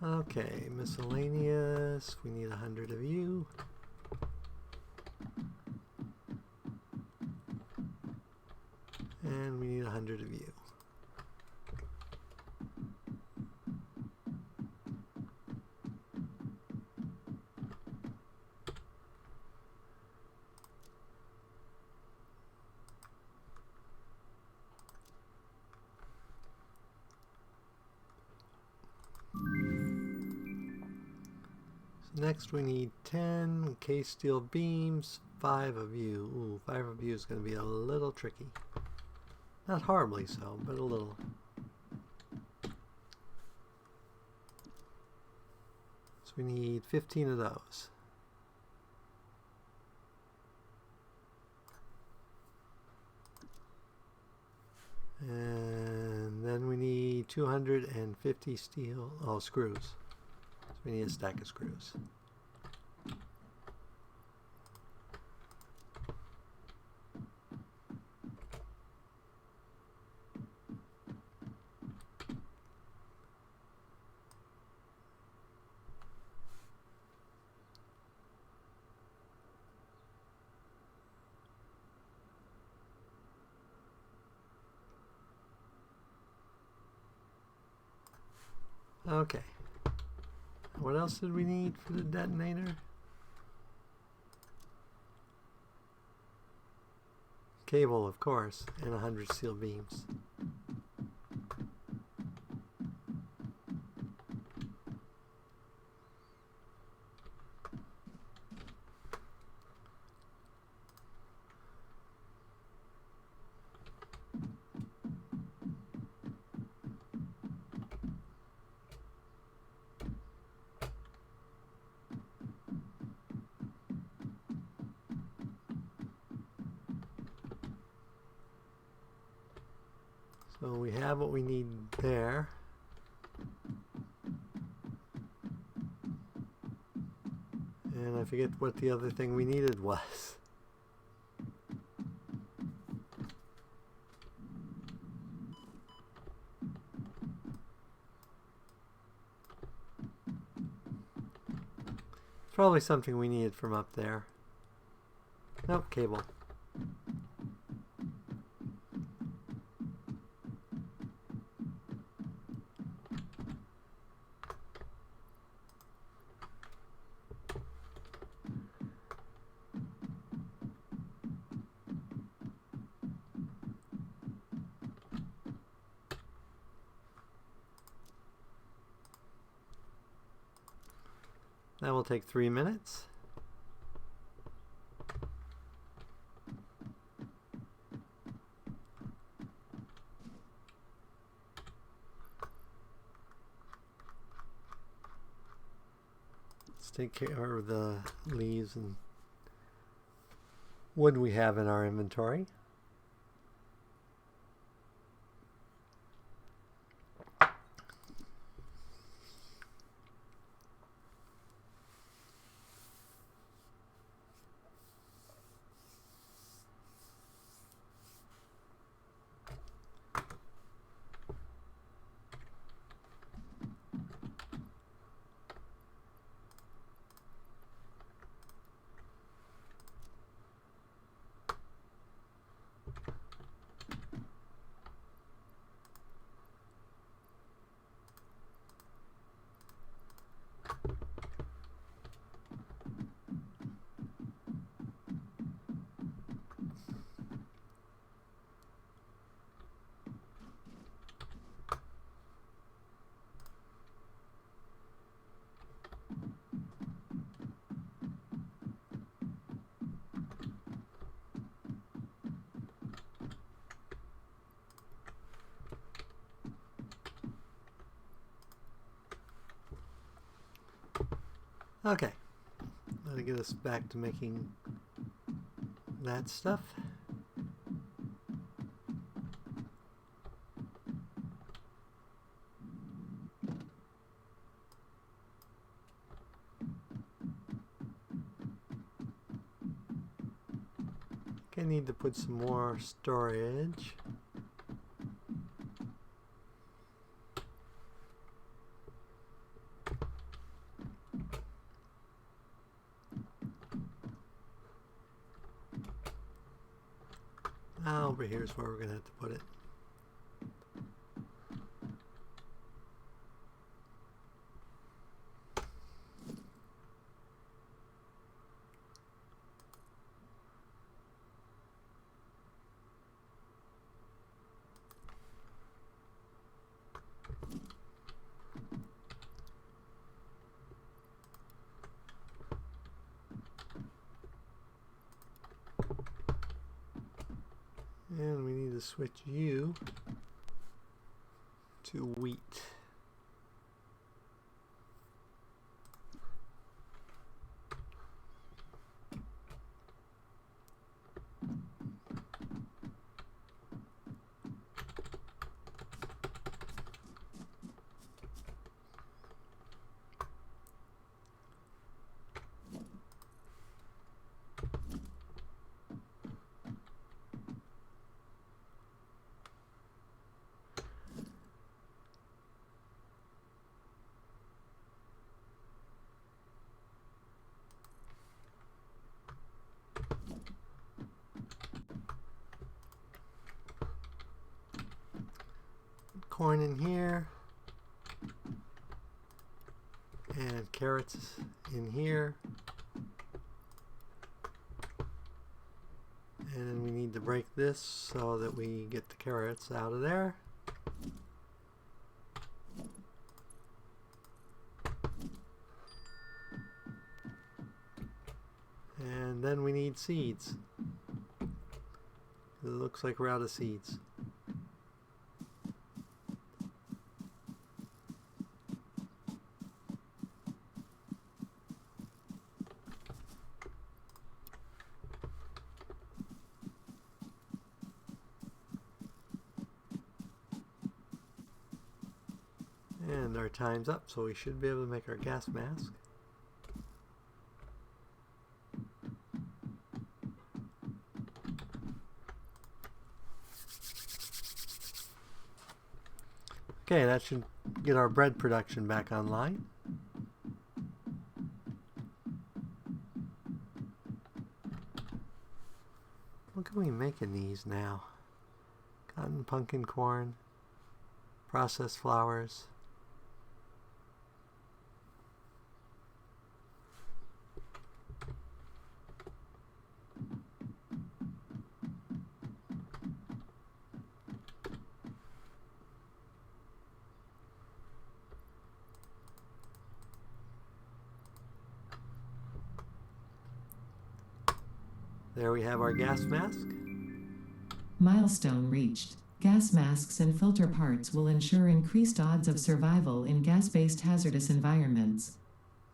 Okay, miscellaneous. We need 100 of you. And we need 100 of you. Next we need 10 case steel beams, 5 of you. Ooh, 5 of you is going to be a little tricky. Not horribly so, but a little. So we need 15 of those. And then we need 250 steel, screws. So we need a stack of screws. Okay. What else did we need for the detonator? Cable, of course, and 100 steel beams. So we have what we need there. And I forget what the other thing we needed was. Probably something we needed from up there. Nope, cable. That will take 3 minutes. Let's take care of the leaves and wood we have in our inventory. Okay, that'll get us back to making that stuff. I need to put some more storage. Over here is where we're going to have to put it. And we need to switch you to wheat. Corn in here, and carrots in here, and then we need to break this so that we get the carrots out of there. And then we need seeds. It looks like we're out of seeds. And our time's up, so we should be able to make our gas mask. Okay, that should get our bread production back online. What can we make in these now? Cotton, pumpkin, corn, processed flours. There we have our gas mask. Milestone reached. Gas masks and filter parts will ensure increased odds of survival in gas-based hazardous environments.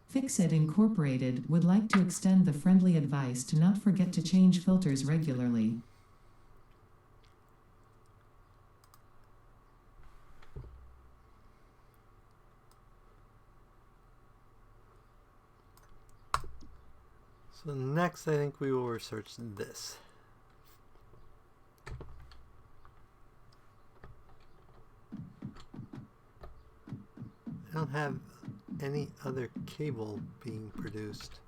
Fixit Incorporated would like to extend the friendly advice to not forget to change filters regularly. So next I think we will research this. I don't have any other cable being produced.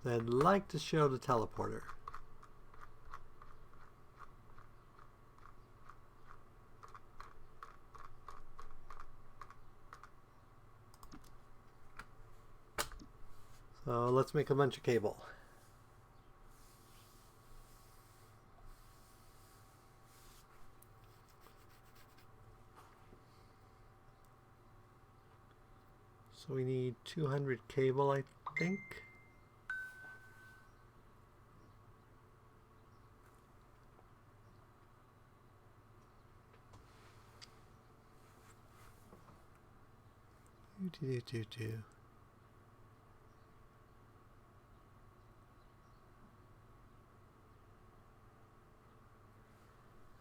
I'd like to show the teleporter. So let's make a bunch of cable. So we need 200 cable, I think.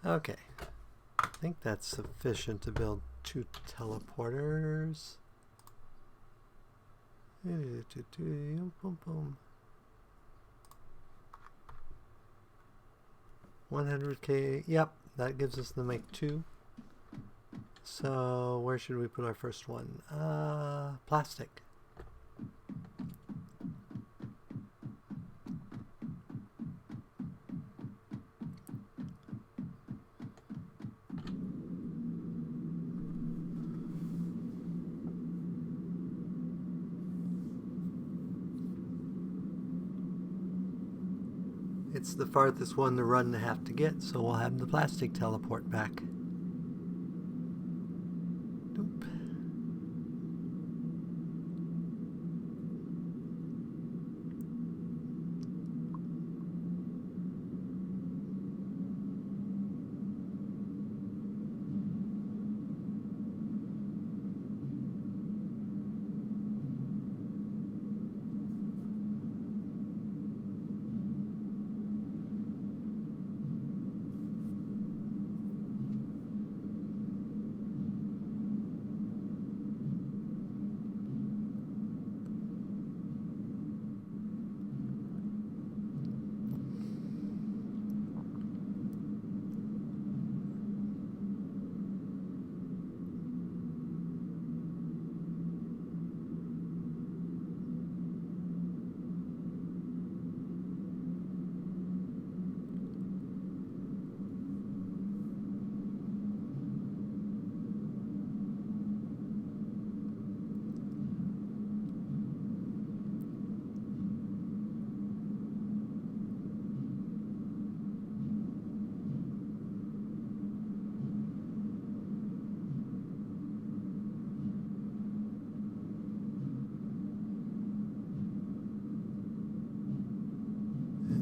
Okay, I think that's sufficient to build 2 teleporters. Boom, boom. 100K, yep, that gives us the make 2. So where should we put our first one? Plastic. It's the farthest one to run to have to get, so we'll have the plastic teleport back. Doop.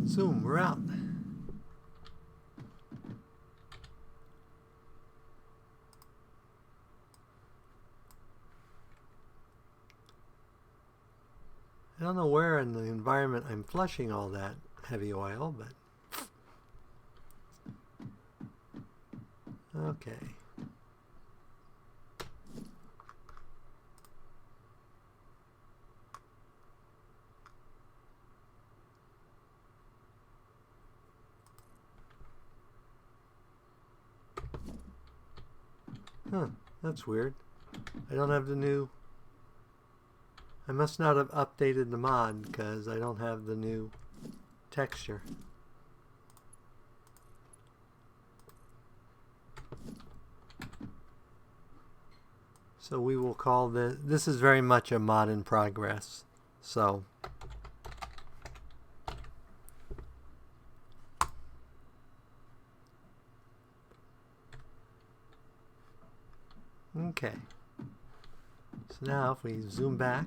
Zoom, we're out. I don't know where in the environment I'm flushing all that heavy oil, but okay. Huh, that's weird. I don't have the new... I must not have updated the mod because I don't have the new texture. So we will call this is very much a mod in progress. So okay. So now if we zoom back,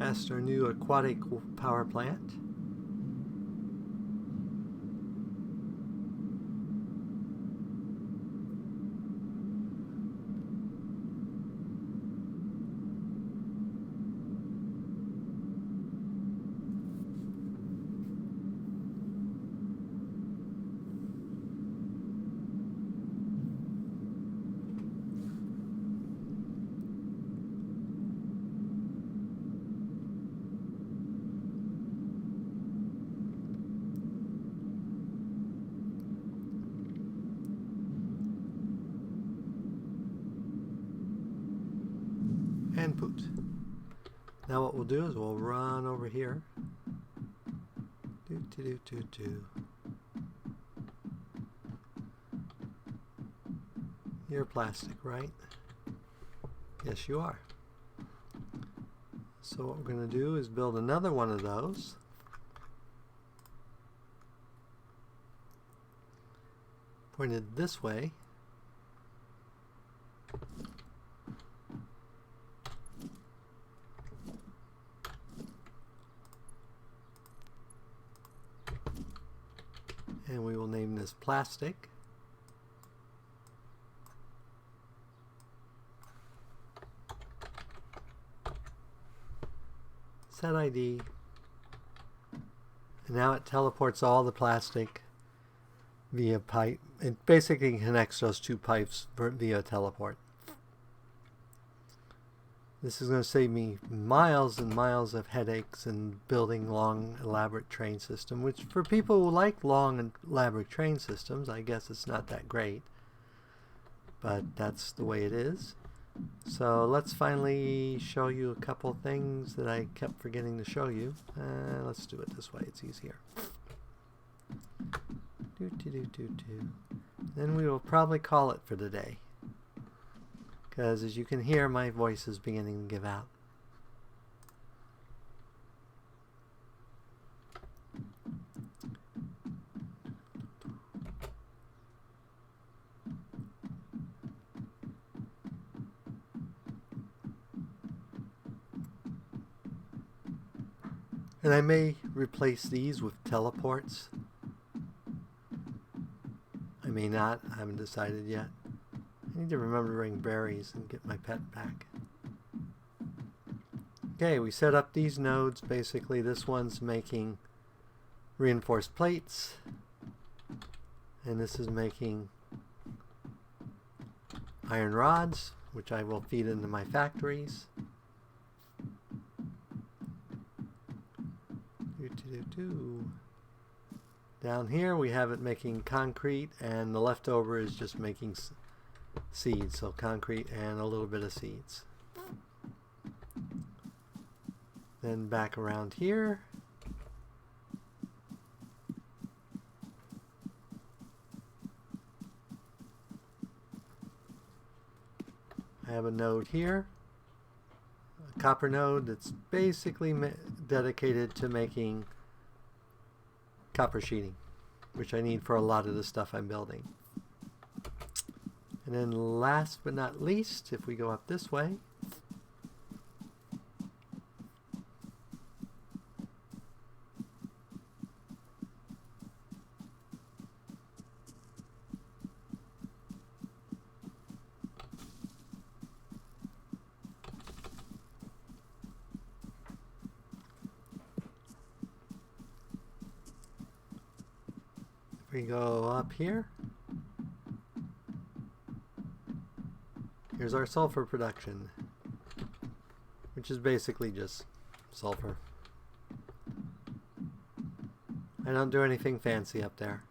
past our new aquatic power plant. saved. Now what we'll do is we'll run over here. You're plastic, right? Yes, you are. So what we're going to do is build another one of those. Pointed this way. And we will name this plastic. Set ID. And now it teleports all the plastic via pipe. It basically connects those two pipes via teleport. This is going to save me miles and miles of headaches and building long, elaborate train system, which for people who like long and elaborate train systems, I guess it's not that great. But that's the way it is. So let's finally show you a couple things that I kept forgetting to show you. Let's do it this way, it's easier. Then we will probably call it for today. Because as you can hear, my voice is beginning to give out. And I may replace these with teleports. I may not. I haven't decided yet. I need to remember to bring berries and get my pet back. Okay, we set up these nodes. Basically, this one's making reinforced plates. And this is making iron rods, which I will feed into my factories. Down here we have it making concrete, and the leftover is just making seeds, so concrete and a little bit of seeds. Then back around here, I have a node here, a copper node that's basically dedicated to making copper sheeting, which I need for a lot of the stuff I'm building. And then last but not least, if we go up this way, we go up here. Here's our sulfur production, which is basically just sulfur. I don't do anything fancy up there.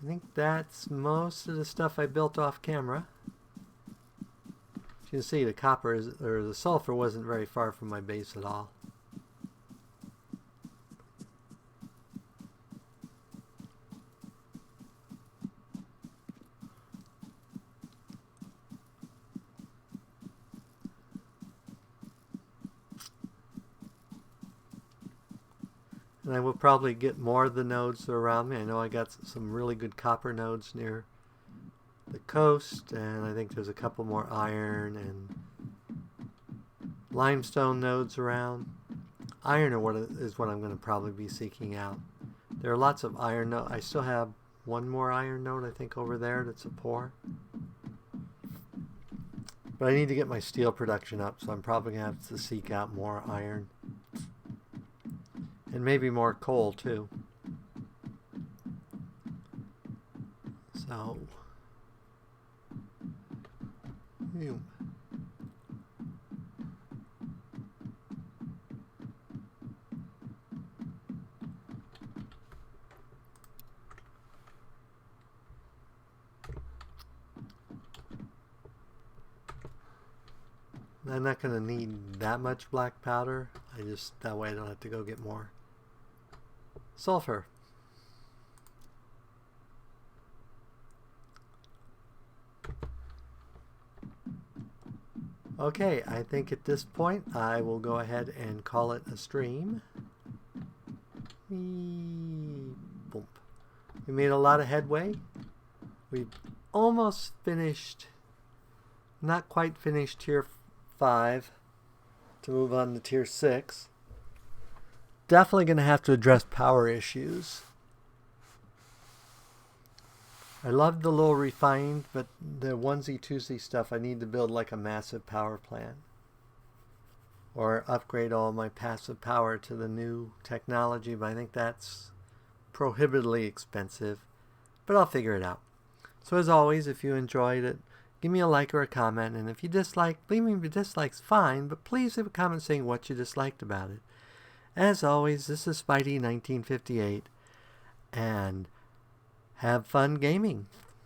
I think that's most of the stuff I built off camera. As you can see, the copper or the sulfur wasn't very far from my base at all. And I will probably get more of the nodes around me. I know I got some really good copper nodes near the coast, and I think there's a couple more iron and limestone nodes around. Iron is what I'm going to probably be seeking out. There are lots of iron nodes. I still have one more iron node, I think, over there that's a pour. But I need to get my steel production up, so I'm probably going to have to seek out more iron. And maybe more coal, too. So, I'm not going to need that much black powder. That way I don't have to go get more sulfur. Okay, I think at this point I will go ahead and call it a stream. Boom. We made a lot of headway. We've almost finished, not quite finished tier 5 to move on to tier 6. Definitely going to have to address power issues. I love the little refined, but the onesie twosie stuff, I need to build like a massive power plant. Or upgrade all my passive power to the new technology, but I think that's prohibitively expensive. But I'll figure it out. So as always, if you enjoyed it, give me a like or a comment. And if you dislike, leave me dislikes, fine. But please leave a comment saying what you disliked about it. As always, this is Spidey 1958. And have fun gaming.